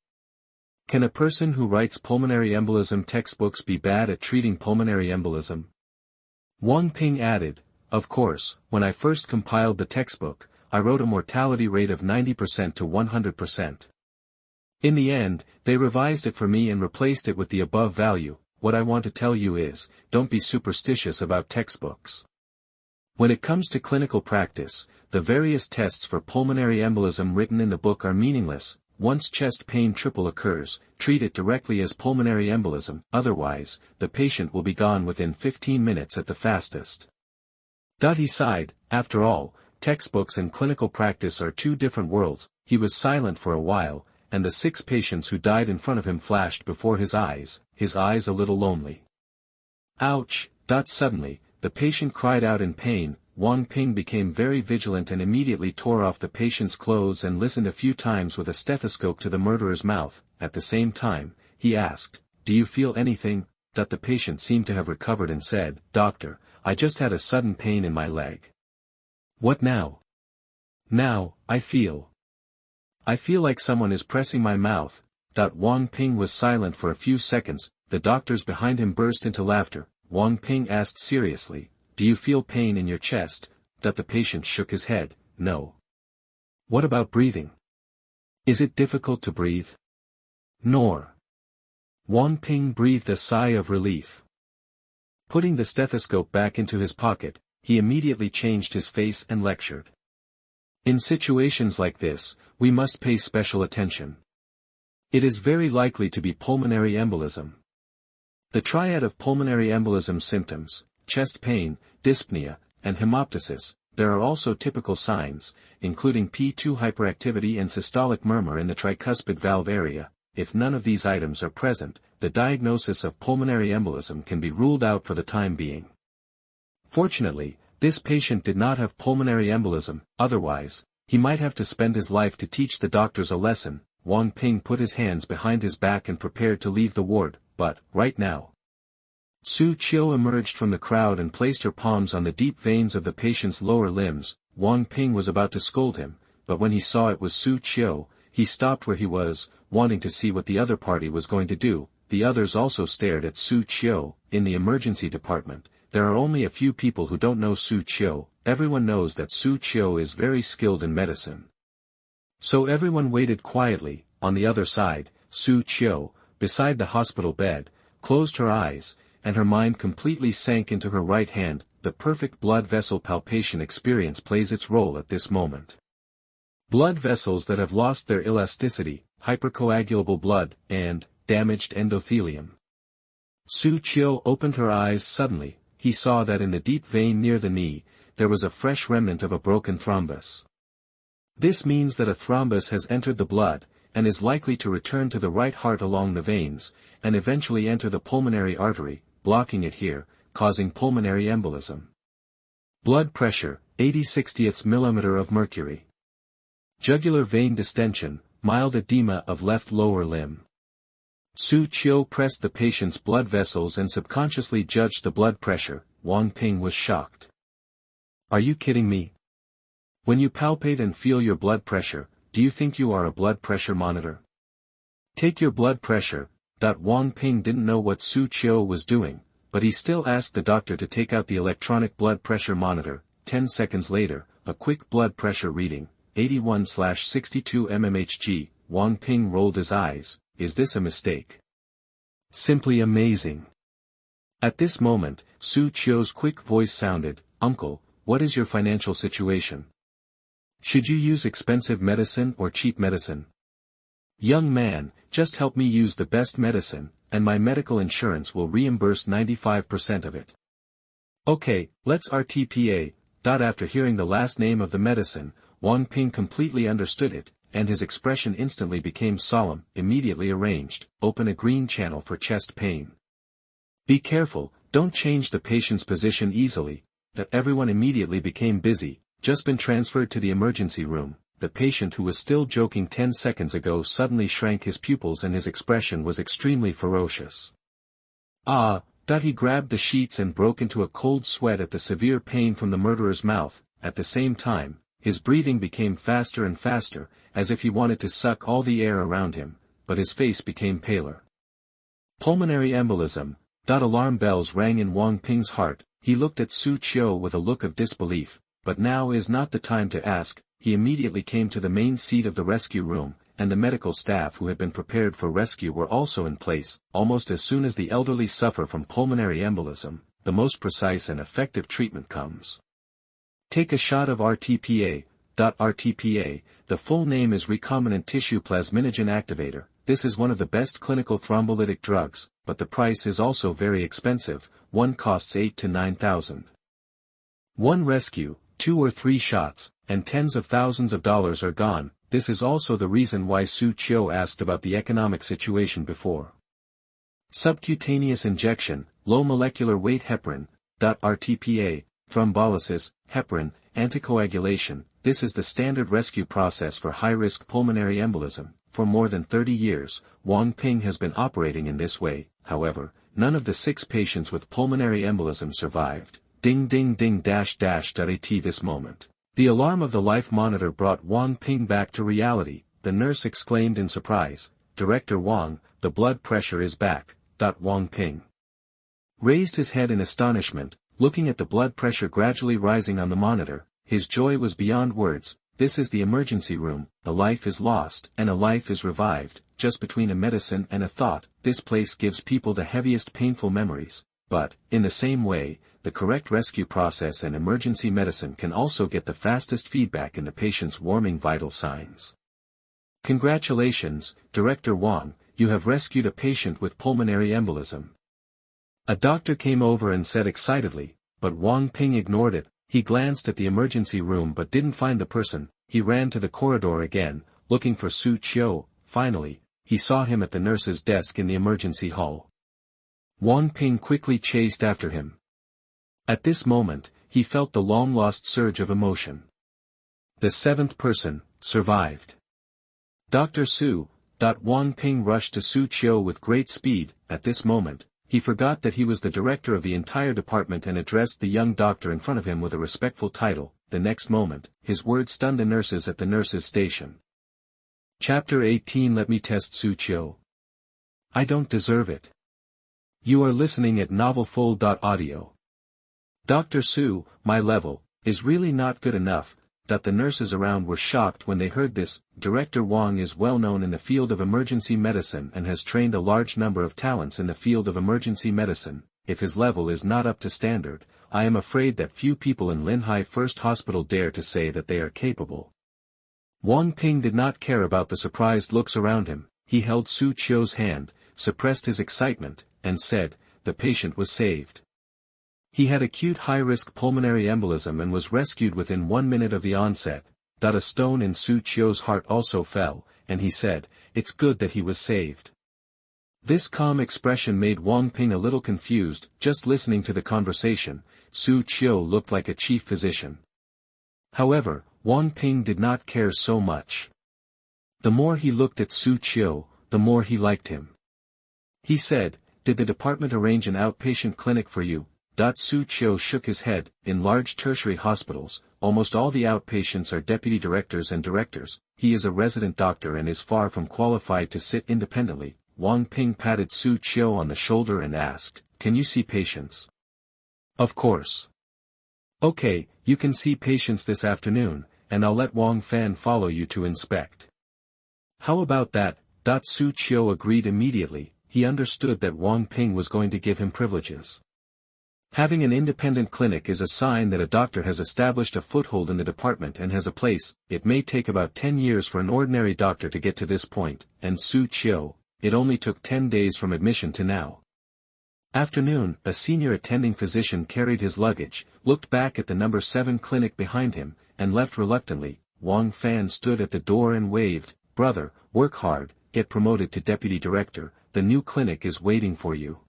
Can a person who writes pulmonary embolism textbooks be bad at treating pulmonary embolism? Wang Ping added, of course, when I first compiled the textbook, I wrote a mortality rate of 90% to 100%. In the end, they revised it for me and replaced it with the above value. What I want to tell you is, don't be superstitious about textbooks. When it comes to clinical practice, the various tests for pulmonary embolism written in the book are meaningless. Once chest pain triple occurs, treat it directly as pulmonary embolism, otherwise, the patient will be gone within 15 minutes at the fastest. He sighed. After all, textbooks and clinical practice are two different worlds. He was silent for a while, and the 6 patients who died in front of him flashed before his eyes a little lonely. Ouch! Suddenly, the patient cried out in pain. Wang Ping became very vigilant and immediately tore off the patient's clothes and listened a few times with a stethoscope to the murderer's mouth. At the same time, he asked, "Do you feel anything?" The patient seemed to have recovered and said, "Doctor, I just had a sudden pain in my leg." "What now?" "Now, I feel like someone is pressing my mouth." Wang Ping was silent for a few seconds. The doctors behind him burst into laughter. Wang Ping asked seriously, "Do you feel pain in your chest?" The patient shook his head, "No." "What about breathing? Is it difficult to breathe?" "Nor." Wang Ping breathed a sigh of relief. Putting the stethoscope back into his pocket, he immediately changed his face and lectured. "In situations like this, we must pay special attention. It is very likely to be pulmonary embolism. The triad of pulmonary embolism symptoms, chest pain, dyspnea, and hemoptysis. There are also typical signs, including P2 hyperactivity and systolic murmur in the tricuspid valve area. If none of these items are present, the diagnosis of pulmonary embolism can be ruled out for the time being." Fortunately, this patient did not have pulmonary embolism, otherwise, he might have to spend his life to teach the doctors a lesson. Wang Ping put his hands behind his back and prepared to leave the ward, but, right now. Xu Qiu emerged from the crowd and placed her palms on the deep veins of the patient's lower limbs. Wang Ping was about to scold him, but when he saw it was Xu Qiu, he stopped where he was, wanting to see what the other party was going to do. The others also stared at Xu Qiu. In the emergency department, there are only a few people who don't know Xu Qiu. Everyone knows that Xu Qiu is very skilled in medicine. So everyone waited quietly. On the other side, Xu Qiu, beside the hospital bed, closed her eyes, and her mind completely sank into her right hand. The perfect blood vessel palpation experience plays its role at this moment. Blood vessels that have lost their elasticity, hypercoagulable blood, and damaged endothelium. Xu Qiu opened her eyes suddenly. He saw that in the deep vein near the knee, there was a fresh remnant of a broken thrombus. This means that a thrombus has entered the blood, and is likely to return to the right heart along the veins, and eventually enter the pulmonary artery, blocking it here, causing pulmonary embolism. Blood pressure, 80/60 millimeter of mercury. Jugular vein distension, mild edema of left lower limb. Xu Qiu pressed the patient's blood vessels and subconsciously judged the blood pressure. Wang Ping was shocked. "Are you kidding me? When you palpate and feel your blood pressure, do you think you are a blood pressure monitor? Take your blood pressure." Wang Ping didn't know what Xu Qiu was doing, but he still asked the doctor to take out the electronic blood pressure monitor. 10 seconds later, a quick blood pressure reading, 81/62 mmHg. Wang Ping rolled his eyes. Is this a mistake? Simply amazing. At this moment, Xu Qiu's quick voice sounded, "Uncle, what is your financial situation? Should you use expensive medicine or cheap medicine?" "Young man, just help me use the best medicine, and my medical insurance will reimburse 95% of it." "Okay, let's RTPA." After hearing the last name of the medicine, Wang Ping completely understood it, and his expression instantly became solemn. "Immediately arranged. Open a green channel for chest pain. Be careful, don't change the patient's position easily." Everyone immediately became busy. "Just been transferred to the emergency room." The patient who was still joking 10 seconds ago suddenly shrank his pupils and his expression was extremely ferocious. He grabbed the sheets and broke into a cold sweat at the severe pain from the murderer's mouth. At the same time, his breathing became faster and faster, as if he wanted to suck all the air around him, but his face became paler. Pulmonary embolism. Alarm bells rang in Wang Ping's heart. He looked at Xu Qiu with a look of disbelief, but now is not the time to ask. he immediately came to the main seat of the rescue room, and the medical staff who had been prepared for rescue were also in place. Almost as soon as the elderly suffer from pulmonary embolism, the most precise and effective treatment comes. Take a shot of RTPA. RTPA, the full name is recombinant tissue plasminogen activator. This is one of the best clinical thrombolytic drugs, but the price is also very expensive. One costs 8 to 9,000. One rescue, 2 or 3 shots, and tens of thousands of dollars are gone. This is also the reason why Xu Qiu asked about the economic situation before. Subcutaneous injection, low molecular weight heparin. RTPA, thrombolysis, heparin, anticoagulation. This is the standard rescue process for high-risk pulmonary embolism. For more than 30 years, Wang Ping has been operating in this way. However, none of the 6 patients with pulmonary embolism survived. Ding ding ding dash dash. At this moment, the alarm of the life monitor brought Wang Ping back to reality. The nurse exclaimed in surprise, "Director Wang, the blood pressure is back." Wang Ping raised his head in astonishment, looking at the blood pressure gradually rising on the monitor. His joy was beyond words. This is the emergency room. A life is lost and a life is revived, just between a medicine and a thought. This place gives people the heaviest painful memories. But, in the same way, the correct rescue process and emergency medicine can also get the fastest feedback in the patient's warming vital signs. Congratulations, Director Wang, you have rescued a patient with pulmonary embolism. A doctor came over and said excitedly, but Wang Ping ignored it. He glanced at the emergency room but didn't find the person. He ran to the corridor again, looking for Xu Qiu. Finally, he saw him at the nurse's desk in the emergency hall. Wang Ping quickly chased after him. At this moment, he felt the long-lost surge of emotion. The 7th person survived. Dr. Su. Wang Ping rushed to Xu Qiu with great speed. At this moment, he forgot that he was the director of the entire department and addressed the young doctor in front of him with a respectful title. The next moment, his words stunned the nurses at the nurses' station. Chapter 18. Let me test Xu Qiu. I don't deserve it. You are listening at novelfull.audio. Dr. Su, my level, is really not good enough. The nurses around were shocked when they heard this. Director Wang is well known in the field of emergency medicine and has trained a large number of talents in the field of emergency medicine. If his level is not up to standard, I am afraid that few people in Linhai First Hospital dare to say that they are capable. Wang Ping did not care about the surprised looks around him. He held Xu Qiu's hand, suppressed his excitement, and said, the patient was saved. He had acute high-risk pulmonary embolism and was rescued within 1 minute of the onset. A stone in Xu Qiu's heart also fell, and he said, it's good that he was saved. This calm expression made Wang Ping a little confused. Just listening to the conversation, Xu Qiu looked like a chief physician. However, Wang Ping did not care so much. The more he looked at Xu Qiu, the more he liked him. He said, did the department arrange an outpatient clinic for you? Xu Qiu shook his head. In large tertiary hospitals, almost all the outpatients are deputy directors and directors. He is a resident doctor and is far from qualified to sit independently. Wang Ping patted Xu Qiu on the shoulder and asked, can you see patients? Of course. Okay, you can see patients this afternoon, and I'll let Wang Fan follow you to inspect. How about that? Xu Qiu agreed immediately. He understood that Wang Ping was going to give him privileges. Having an independent clinic is a sign that a doctor has established a foothold in the department and has a place. It may take about 10 years for an ordinary doctor to get to this point, and Xu Qiu, it only took 10 days from admission to now. Afternoon, a senior attending physician carried his luggage, looked back at the number 7 clinic behind him, and left reluctantly. Wang Fan stood at the door and waved, brother, work hard, get promoted to deputy director, the new clinic is waiting for you.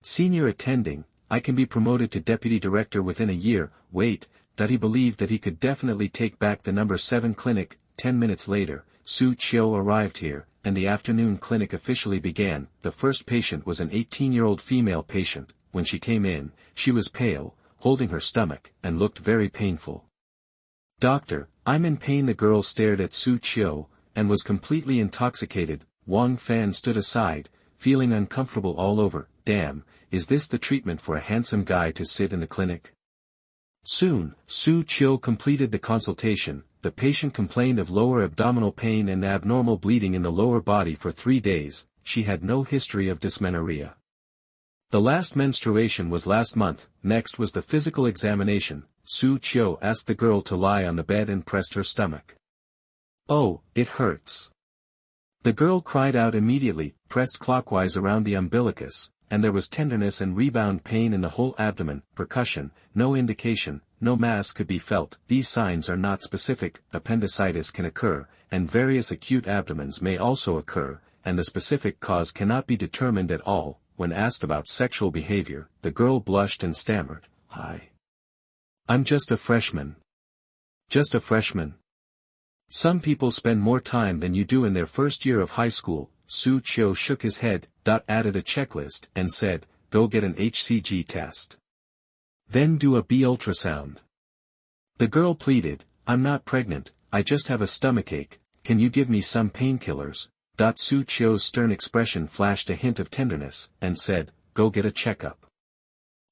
Senior attending, I can be promoted to deputy director within a year. Wait, he believed that he could definitely take back the number 7 clinic. 10 minutes later, Xu Qiu arrived here, and the afternoon clinic officially began. The first patient was an 18-year-old female patient. When she came in, she was pale, holding her stomach, and looked very painful. Doctor, I'm in pain. The girl stared at Xu Qiu, and was completely intoxicated. Wang Fan stood aside, feeling uncomfortable all over. Damn, is this the treatment for a handsome guy to sit in the clinic? Soon, Xu Qiu completed the consultation, the patient complained of lower abdominal pain and abnormal bleeding in the lower body for 3 days. She had no history of dysmenorrhea. The last menstruation was last month. Next was the physical examination. Xu Qiu asked the girl to lie on the bed and pressed her stomach. "Oh, it hurts." The girl cried out immediately, pressed clockwise around the umbilicus, and there was tenderness and rebound pain in the whole abdomen. Percussion, no indication, no mass could be felt. These signs are not specific. Appendicitis can occur, and various acute abdomens may also occur, and the specific cause cannot be determined at all. When asked about sexual behavior, the girl blushed and stammered, I'm just a freshman. Just a freshman. Some people spend more time than you do in their first year of high school. Xu Qiu shook his head, added a checklist, and said, go get an HCG test. Then do a B ultrasound. The girl pleaded, I'm not pregnant, I just have a stomachache, can you give me some painkillers? Xu Qiu's stern expression flashed a hint of tenderness, and said, go get a checkup.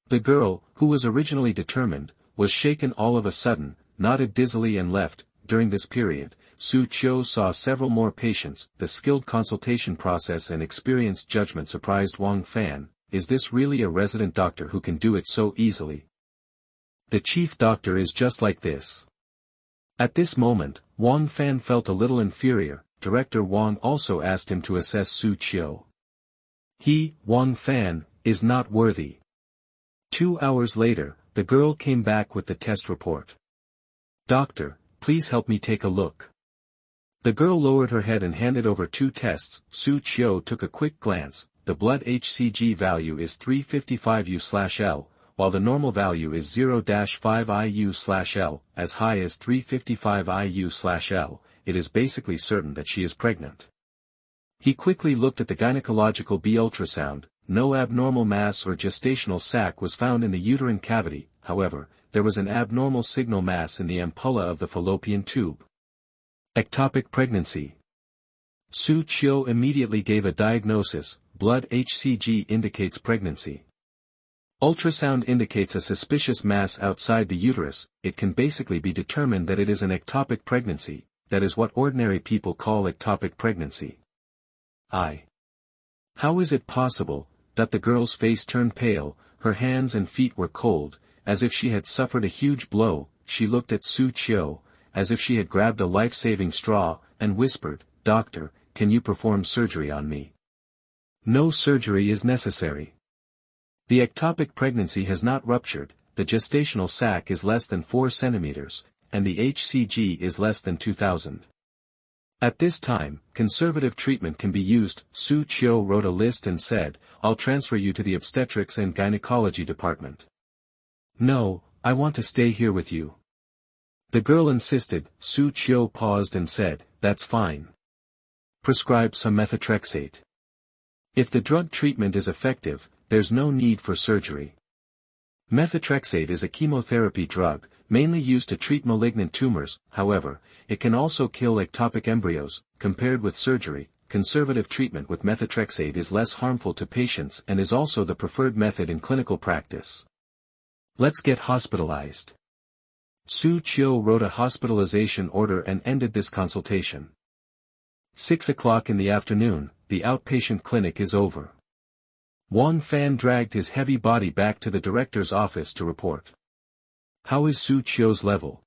The girl, who was originally determined, was shaken all of a sudden, nodded dizzily and left. During this period, Xu Qiu saw several more patients. The skilled consultation process and experienced judgment surprised Wang Fan. Is this really a resident doctor who can do it so easily? The chief doctor is just like this. At this moment, Wang Fan felt a little inferior. Director Wang also asked him to assess Xu Qiu. He, Wang Fan, is not worthy. 2 hours later, the girl came back with the test report. Doctor, please help me take a look. The girl lowered her head and handed over 2 tests. Xu Qiu took a quick glance. The blood HCG value is 355 U/L, while the normal value is 0-5 IU/L, as high as 355 IU/L. It is basically certain that she is pregnant. He quickly looked at the gynecological B ultrasound. No abnormal mass or gestational sac was found in the uterine cavity. However, there was an abnormal signal mass in the ampulla of the fallopian tube. Ectopic pregnancy. Xu Qiu immediately gave a diagnosis. Blood HCG indicates pregnancy. Ultrasound indicates a suspicious mass outside the uterus. It can basically be determined that it is an ectopic pregnancy. That is what ordinary people call ectopic pregnancy. How is it possible? The girl's face turned pale, her hands and feet were cold, as if she had suffered a huge blow. She looked at Xu Qiu, as if she had grabbed a life-saving straw, and whispered, Doctor, can you perform surgery on me? No surgery is necessary. The ectopic pregnancy has not ruptured, the gestational sac is less than 4 centimeters, and the HCG is less than 2000. At this time, conservative treatment can be used. Xu Qiu wrote a list and said, I'll transfer you to the obstetrics and gynecology department. No, I want to stay here with you. The girl insisted. Xu Qiu paused and said, that's fine. Prescribe some methotrexate. If the drug treatment is effective, there's no need for surgery. Methotrexate is a chemotherapy drug, mainly used to treat malignant tumors. However, it can also kill ectopic embryos. Compared with surgery, conservative treatment with methotrexate is less harmful to patients and is also the preferred method in clinical practice. Let's get hospitalized. Xu Qiu wrote a hospitalization order and ended this consultation. 6 o'clock in the afternoon, the outpatient clinic is over. Wang Fan dragged his heavy body back to the director's office to report. How is Xu Qiu's level?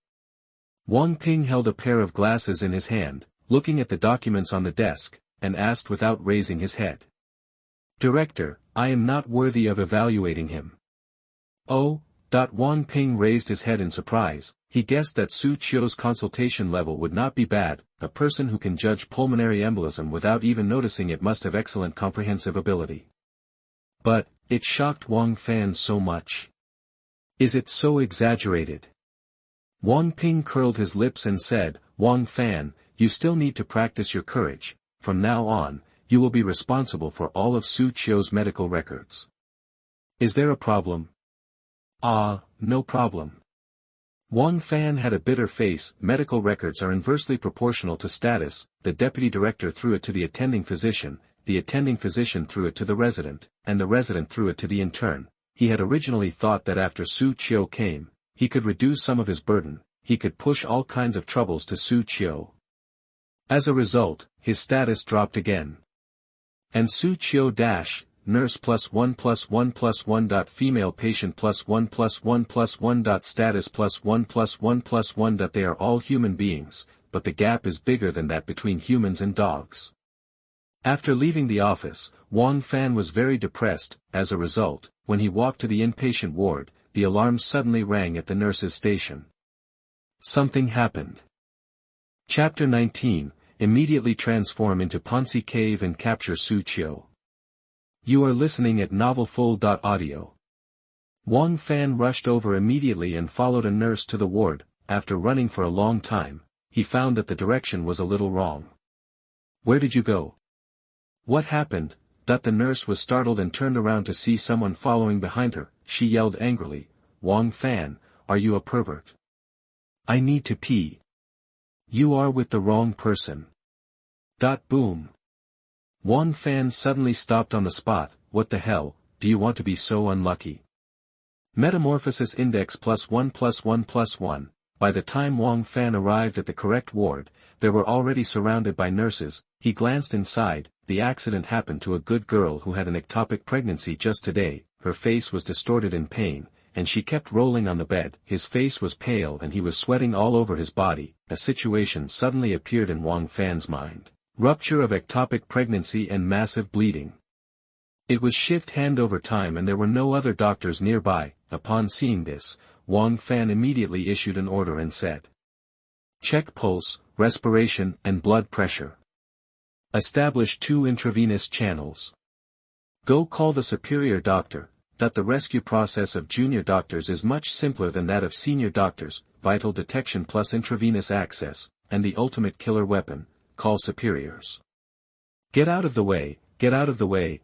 Wang Ping held a pair of glasses in his hand, looking at the documents on the desk, and asked without raising his head. Director, I am not worthy of evaluating him. Oh. Wang Ping raised his head in surprise. He guessed that Xu Qiu's consultation level would not be bad. A person who can judge pulmonary embolism without even noticing it must have excellent comprehensive ability. But, it shocked Wang Fan so much. Is it so exaggerated? Wang Ping curled his lips and said, Wang Fan, you still need to practice your courage. From now on, you will be responsible for all of Xu Qiu's medical records. Is there a problem? No problem. Wang Fan had a bitter face. Medical records are inversely proportional to status. The deputy director threw it to the attending physician, the attending physician threw it to the resident, and the resident threw it to the intern. He had originally thought that after Xu Qiu came, he could reduce some of his burden. he could push all kinds of troubles to Xu Qiu. As a result, his status dropped again. And Xu Qiu dash, nurse +1+1+1. Female patient +1+1+1. Status +1+1+1. They are all human beings, but the gap is bigger than that between humans and dogs. After leaving the office, Wang Fan was very depressed. As a result, when he walked to the inpatient ward, the alarm suddenly rang at the nurse's station. Something happened. Chapter 19, Immediately transform into Pansi Cave and capture Xu Qiu. You are listening at novelfull.audio. Wang Fan rushed over immediately and followed a nurse to the ward. After running for a long time, he found that the direction was a little wrong. Where did you go? What happened? The nurse was startled and turned around to see someone following behind her. She yelled angrily, Wang Fan, are you a pervert? I need to pee. You are with the wrong person. Boom. Wang Fan suddenly stopped on the spot. What the hell, do you want to be so unlucky? Metamorphosis index +1+1+1. By the time Wang Fan arrived at the correct ward, they were already surrounded by nurses. He glanced inside. The accident happened to a good girl who had an ectopic pregnancy just today. Her face was distorted in pain, and she kept rolling on the bed. His face was pale and he was sweating all over his body. A situation suddenly appeared in Wang Fan's mind. Rupture of ectopic pregnancy and massive bleeding. It was shift handover time and there were no other doctors nearby. Upon seeing this, Wang Fan immediately issued an order and said, check pulse, respiration and blood pressure. Establish 2 intravenous channels. Go call the superior doctor. The rescue process of junior doctors is much simpler than that of senior doctors. Vital detection plus intravenous access, and the ultimate killer weapon, call superiors. Get out of the way, get out of the way.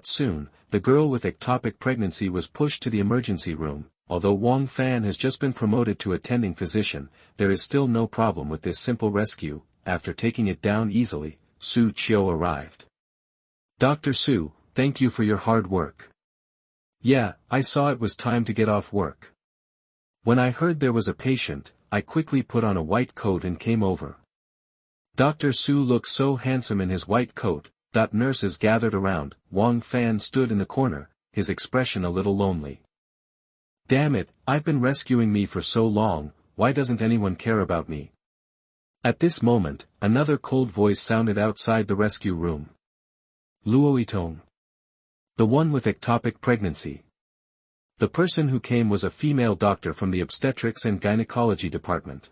Soon, the girl with ectopic pregnancy was pushed to the emergency room. Although Wang Fan has just been promoted to attending physician, there is still no problem with this simple rescue. After taking it down easily, Xu Qiu arrived. Dr. Xu, thank you for your hard work. Yeah, I saw it was time to get off work. When I heard there was a patient, I quickly put on a white coat and came over. Dr. Xu looked so handsome in his white coat. Nurses gathered around. Wang Fan stood in the corner, his expression a little lonely. Damn it, I've been rescuing me for so long, why doesn't anyone care about me? At this moment, another cold voice sounded outside the rescue room. Luoitong. The one with ectopic pregnancy. The person who came was a female doctor from the obstetrics and gynecology department.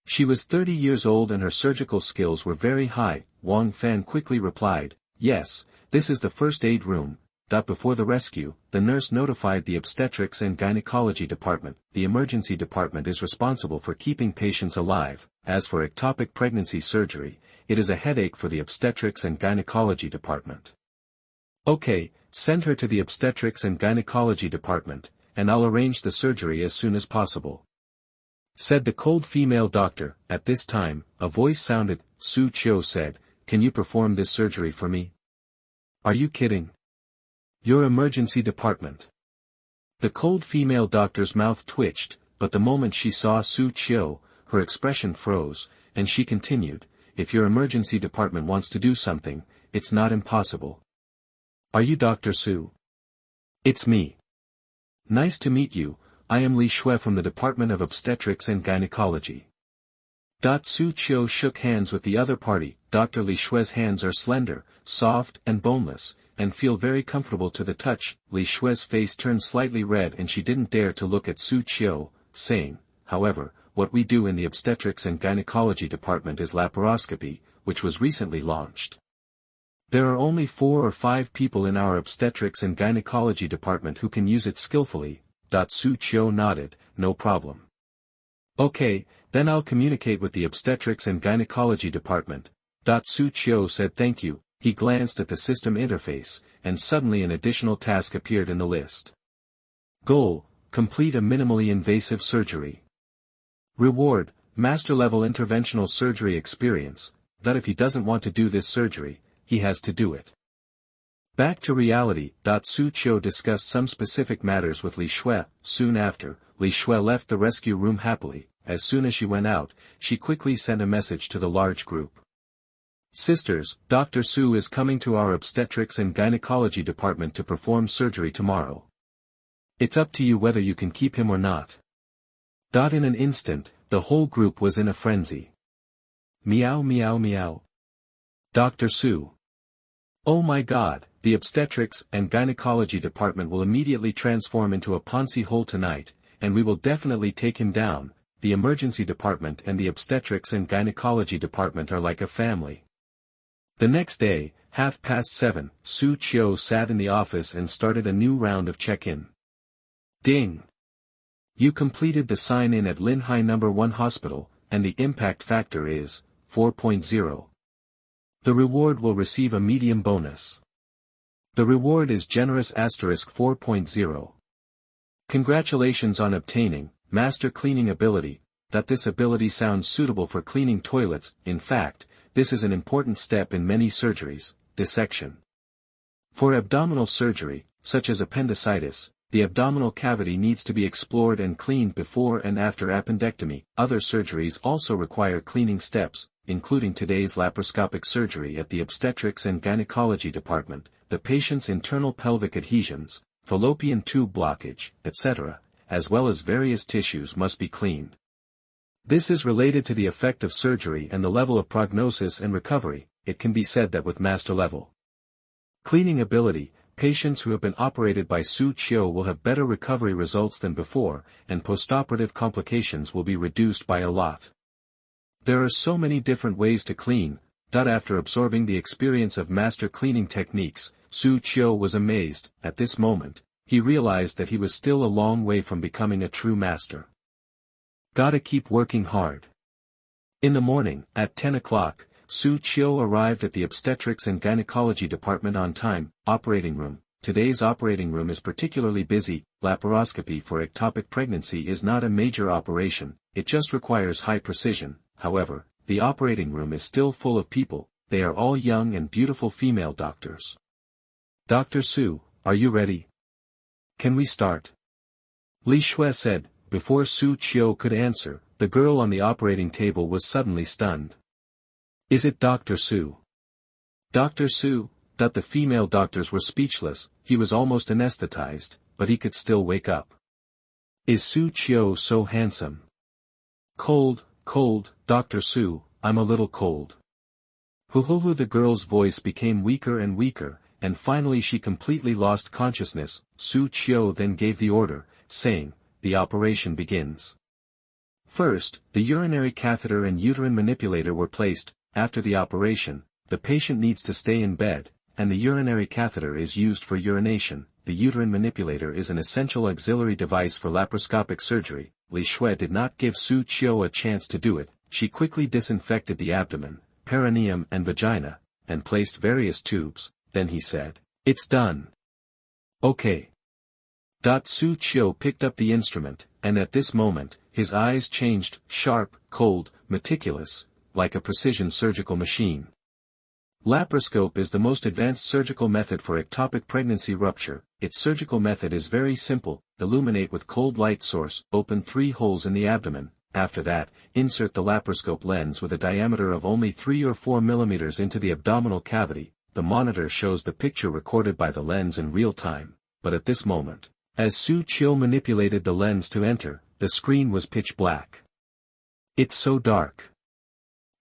She was 30 years old and her surgical skills were very high. Wang Fan quickly replied, yes, this is the first aid room. Before the rescue, the nurse notified the obstetrics and gynecology department. The emergency department is responsible for keeping patients alive. As for ectopic pregnancy surgery, it is a headache for the obstetrics and gynecology department. Okay, send her to the obstetrics and gynecology department, and I'll arrange the surgery as soon as possible. Said the cold female doctor. At this time, a voice sounded. Xu Qiu said, can you perform this surgery for me? Are you kidding? Your emergency department. The cold female doctor's mouth twitched, but the moment she saw Xu Qiu, her expression froze, and she continued, if your emergency department wants to do something, it's not impossible. Are you Dr. Xu? It's me. Nice to meet you, I am Li Shui from the Department of Obstetrics and Gynecology. Xu Qiu shook hands with the other party. Dr. Li Shui's hands are slender, soft and boneless, and feel very comfortable to the touch. Li Shui's face turned slightly red and she didn't dare to look at Xu Qiu, saying, however, what we do in the obstetrics and gynecology department is laparoscopy, which was recently launched. There are only 4 or 5 people in our obstetrics and gynecology department who can use it skillfully. Xu Qiu nodded, no problem. Okay, then I'll communicate with the obstetrics and gynecology department. Xu Qiu said thank you. He glanced at the system interface, and suddenly an additional task appeared in the list. Goal, complete a minimally invasive surgery. Reward, master-level interventional surgery experience. If he doesn't want to do this surgery, he has to do it. Back to reality. Xu Qiu discussed some specific matters with Li Shui. Soon after, Li Shui left the rescue room happily. as soon as she went out, she quickly sent a message to the large group. Sisters, Dr. Xu is coming to our obstetrics and gynecology department to perform surgery tomorrow. It's up to you whether you can keep him or not. In an instant, the whole group was in a frenzy. Meow meow meow. Dr. Xu. Oh my god, the obstetrics and gynecology department will immediately transform into a Pansi hole tonight, and we will definitely take him down. The emergency department and the obstetrics and gynecology department are like a family. The next day, 7:30, Xu Qiu sat in the office and started a new round of check-in. Ding! You completed the sign-in at Linhai No. 1 Hospital, and the impact factor is 4.0. The reward will receive a medium bonus. The reward is generous *4.0. Congratulations on obtaining Master Cleaning Ability. This ability sounds suitable for cleaning toilets. In fact, this is an important step in many surgeries, dissection. For abdominal surgery, such as appendicitis, the abdominal cavity needs to be explored and cleaned before and after appendectomy. Other surgeries also require cleaning steps, including today's laparoscopic surgery at the obstetrics and gynecology department, the patient's internal pelvic adhesions, fallopian tube blockage, etc., as well as various tissues must be cleaned. This is related to the effect of surgery and the level of prognosis and recovery. It can be said that with master level cleaning ability, patients who have been operated by Xu Qiu will have better recovery results than before, and postoperative complications will be reduced by a lot. There are so many different ways to clean. After absorbing the experience of master cleaning techniques, Xu Qiu was amazed. At this moment, he realized that he was still a long way from becoming a true master. Gotta keep working hard. In the morning, at 10 o'clock, Xu Qiu arrived at the obstetrics and gynecology department on time. Operating room. Today's operating room is particularly busy. Laparoscopy for ectopic pregnancy is not a major operation, it just requires high precision. However, the operating room is still full of people. They are all young and beautiful female doctors. Dr. Xu, are you ready? Can we start? Li Shui said. Before Xu Qiu could answer, the girl on the operating table was suddenly stunned. Is it Dr. Xu? Dr. Xu? The female doctors were speechless. He was almost anesthetized, but he could still wake up. Is Xu Qiu so handsome? Cold, Dr. Xu, I'm a little cold. Hoo, the girl's voice became weaker and weaker, and finally she completely lost consciousness. Xu Qiu then gave the order, saying, the operation begins. First, the urinary catheter and uterine manipulator were placed. After the operation, the patient needs to stay in bed, and the urinary catheter is used for urination. The uterine manipulator is an essential auxiliary device for laparoscopic surgery. Li Shui did not give Xu Qiu a chance to do it. She quickly disinfected the abdomen, perineum and vagina, and placed various tubes. Then he said, it's done. Okay. Xu Qiu picked up the instrument, and at this moment, his eyes changed, sharp, cold, meticulous, like a precision surgical machine. Laparoscope is the most advanced surgical method for ectopic pregnancy rupture. Its surgical method is very simple. Illuminate with cold light source, open 3 holes in the abdomen. After that, insert the laparoscope lens with a diameter of only 3 or 4 mm into the abdominal cavity. The monitor shows the picture recorded by the lens in real time, but at this moment, as Xu Qiu manipulated the lens to enter, the screen was pitch black. It's so dark.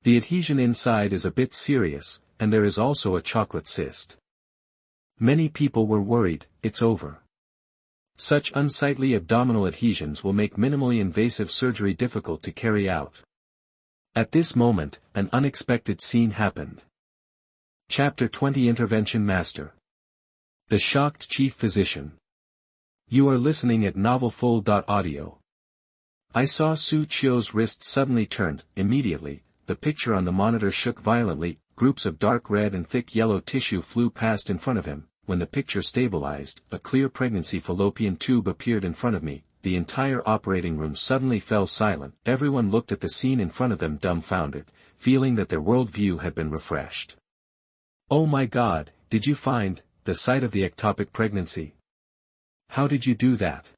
The adhesion inside is a bit serious, and there is also a chocolate cyst. Many people were worried, it's over. Such unsightly abdominal adhesions will make minimally invasive surgery difficult to carry out. At this moment, an unexpected scene happened. Chapter 20 Intervention Master. The Shocked Chief Physician. You are listening at novelfull.audio. I saw Xu Qiu's wrist suddenly turned. Immediately, the picture on the monitor shook violently. Groups of dark red and thick yellow tissue flew past in front of him. When the picture stabilized, a clear pregnancy fallopian tube appeared in front of me. The entire operating room suddenly fell silent. Everyone looked at the scene in front of them dumbfounded, feeling that their worldview had been refreshed. Oh my God, did you find the site of the ectopic pregnancy? How did you do that?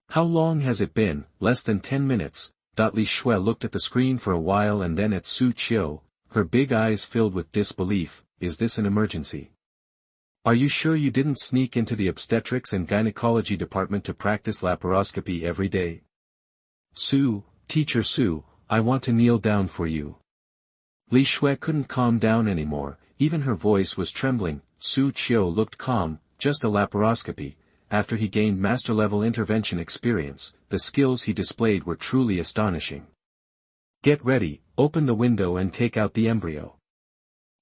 How long has it been? Less than 10 minutes. Li Shui looked at the screen for a while and then at Xu Qiu, her big eyes filled with disbelief. Is this an emergency? Are you sure you didn't sneak into the obstetrics and gynecology department to practice laparoscopy every day? Su, Teacher Su, I want to kneel down for you. Li Shui couldn't calm down anymore, even her voice was trembling. Xu Qiu looked calm, just a laparoscopy. After he gained master-level intervention experience, the skills he displayed were truly astonishing. Get ready, open the window and take out the embryo.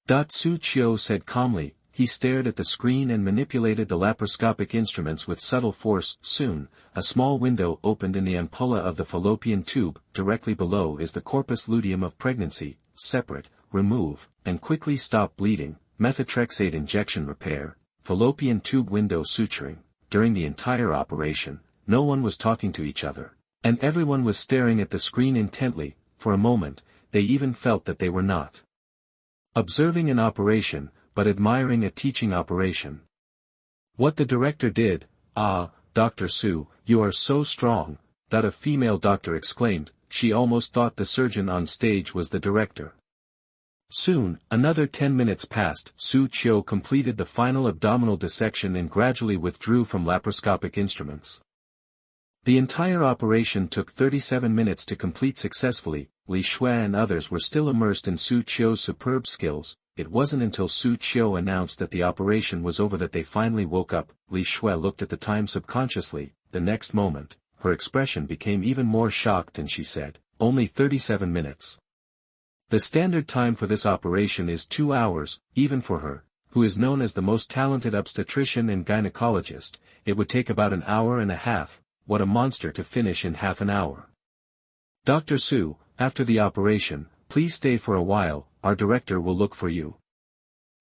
Xu Qiu said calmly. He stared at the screen and manipulated the laparoscopic instruments with subtle force. Soon, a small window opened in the ampulla of the fallopian tube. Directly below is the corpus luteum of pregnancy. Separate, remove, and quickly stop bleeding. Methotrexate injection repair, fallopian tube window suturing. During the entire operation, no one was talking to each other, and everyone was staring at the screen intently. For a moment, they even felt that they were not observing an operation, but admiring a teaching operation. What the director did, "Ah, Dr. Su, you are so strong," that a female doctor exclaimed. She almost thought the surgeon on stage was the director. Soon, another 10 minutes passed. Xu Qiu completed the final abdominal dissection and gradually withdrew from laparoscopic instruments. The entire operation took 37 minutes to complete successfully. Li Shui and others were still immersed in Xu Qiu's superb skills. It wasn't until Xu Qiu announced that the operation was over that they finally woke up. Li Shui looked at the time subconsciously. The next moment, her expression became even more shocked and she said, "Only 37 minutes. The standard time for this operation is 2 hours, even for her, who is known as the most talented obstetrician and gynecologist. It would take about an hour and a half. What a monster to finish in half an hour. Dr. Su, after the operation, please stay for a while, our director will look for you."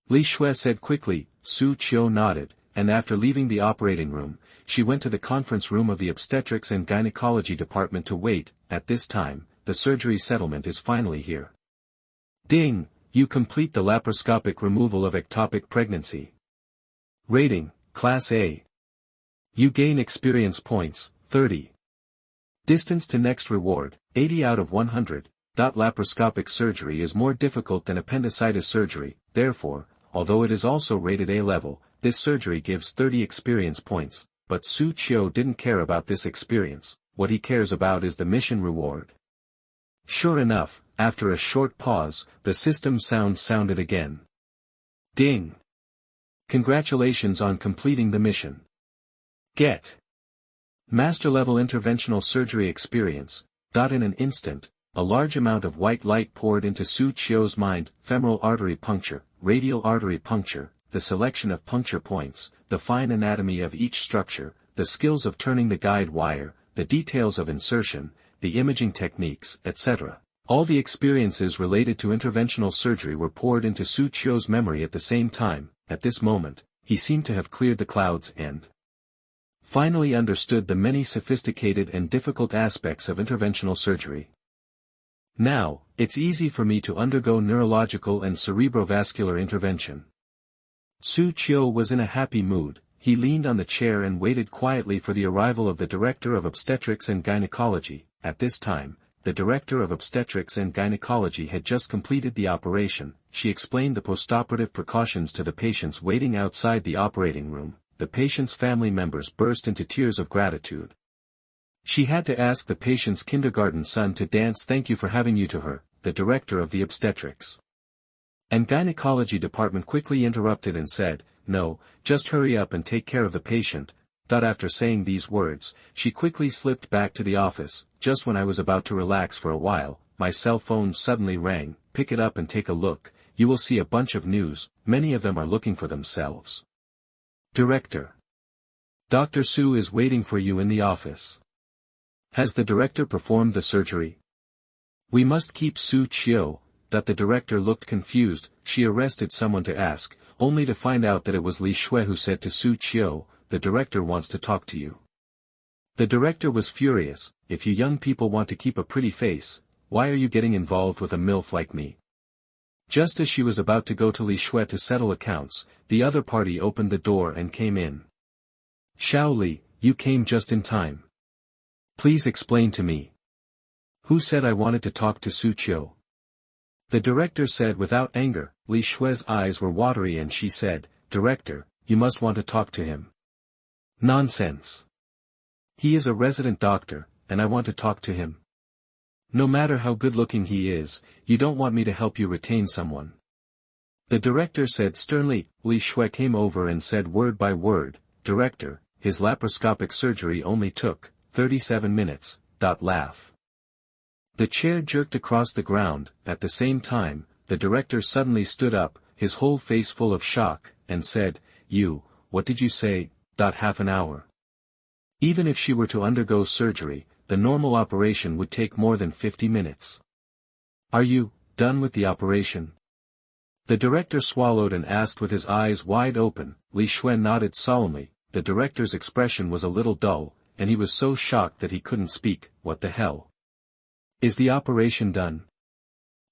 Li Shui said quickly. Xu Qiu nodded, and after leaving the operating room, she went to the conference room of the obstetrics and gynecology department to wait. At this time, the surgery settlement is finally here. Ding, you complete the laparoscopic removal of ectopic pregnancy. Rating, Class A. You gain experience points, 30. Distance to next reward, 80 out of 100. Laparoscopic surgery is more difficult than appendicitis surgery, therefore, although it is also rated A level, this surgery gives 30 experience points, but Xu Qiu didn't care about this experience. What he cares about is the mission reward. Sure enough, after a short pause, the system sound sounded again. Ding! Congratulations on completing the mission. Get Master-level interventional surgery experience. In an instant, a large amount of white light poured into Xu Qiu's mind. Femoral artery puncture, radial artery puncture, the selection of puncture points, the fine anatomy of each structure, the skills of turning the guide wire, the details of insertion, the imaging techniques, etc. All the experiences related to interventional surgery were poured into Xu Qiu's memory at the same time. At this moment, he seemed to have cleared the clouds and finally understood the many sophisticated and difficult aspects of interventional surgery. Now, it's easy for me to undergo neurological and cerebrovascular intervention. Xu Qiu was in a happy mood. He leaned on the chair and waited quietly for the arrival of the Director of Obstetrics and Gynecology. At this time, the Director of Obstetrics and Gynecology had just completed the operation. She explained the postoperative precautions to the patients waiting outside the operating room. The patient's family members burst into tears of gratitude. She had to ask the patient's kindergarten son to dance "Thank you for having you" to her. The Director of the Obstetrics and Gynecology department quickly interrupted and said, "No, just hurry up and take care of the patient." After saying these words, she quickly slipped back to the office. Just when I was about to relax for a while, my cell phone suddenly rang. "Pick it up and take a look. You will see a bunch of news. Many of them are looking for themselves." Director. Dr. Su is waiting for you in the office. Has the director performed the surgery? We must keep Xu Qiu. The director looked confused. She arrested someone to ask, only to find out that it was Li Shui who said to Xu Qiu, "The director wants to talk to you." The director was furious. "If you young people want to keep a pretty face, why are you getting involved with a MILF like me?" Just as she was about to go to Li Shui to settle accounts, the other party opened the door and came in. "Xiao Li, you came just in time. Please explain to me." Who said I wanted to talk to Xu Qiu? The director said without anger. Li Shui's eyes were watery and she said, Director, you must want to talk to him. Nonsense. He is a resident doctor, and I want to talk to him. No matter how good-looking he is, you don't want me to help you retain someone. The director said sternly. Li Shui came over and said word by word, Director, his laparoscopic surgery only took 37 minutes. Laugh. The chair jerked across the ground. At the same time, the director suddenly stood up, his whole face full of shock, and said, What did you say? Half an hour. Even if she were to undergo surgery, the normal operation would take more than 50 minutes. Are you done with the operation? The director swallowed and asked with his eyes wide open. Li Shui nodded solemnly. The director's expression was a little dull, and he was so shocked that he couldn't speak. What the hell? Is the operation done?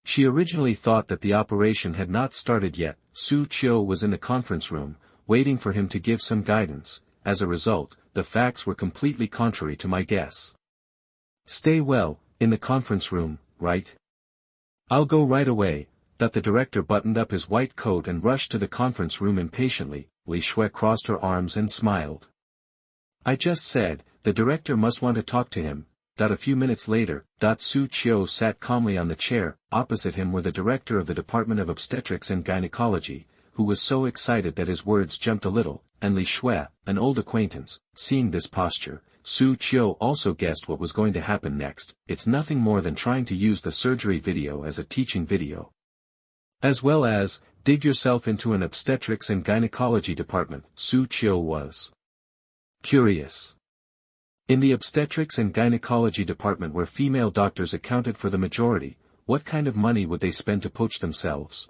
She originally thought that the operation had not started yet. Xu Qiu was in the conference room, waiting for him to give some guidance. As a result, the facts were completely contrary to my guess. Stay well, in the conference room, right? I'll go right away. The director buttoned up his white coat and rushed to the conference room impatiently. Li Shui crossed her arms and smiled. I just said, the director must want to talk to him. A few minutes later, Xu Qiu sat calmly on the chair. Opposite him were the director of the Department of Obstetrics and Gynecology, who was so excited that his words jumped a little, and Li Shui, an old acquaintance. Seeing this posture, Xu Qiu also guessed what was going to happen next. It's nothing more than trying to use the surgery video as a teaching video. As well as, dig yourself into an obstetrics and gynecology department. Xu Qiu was curious. In the obstetrics and gynecology department where female doctors accounted for the majority, what kind of money would they spend to poach themselves?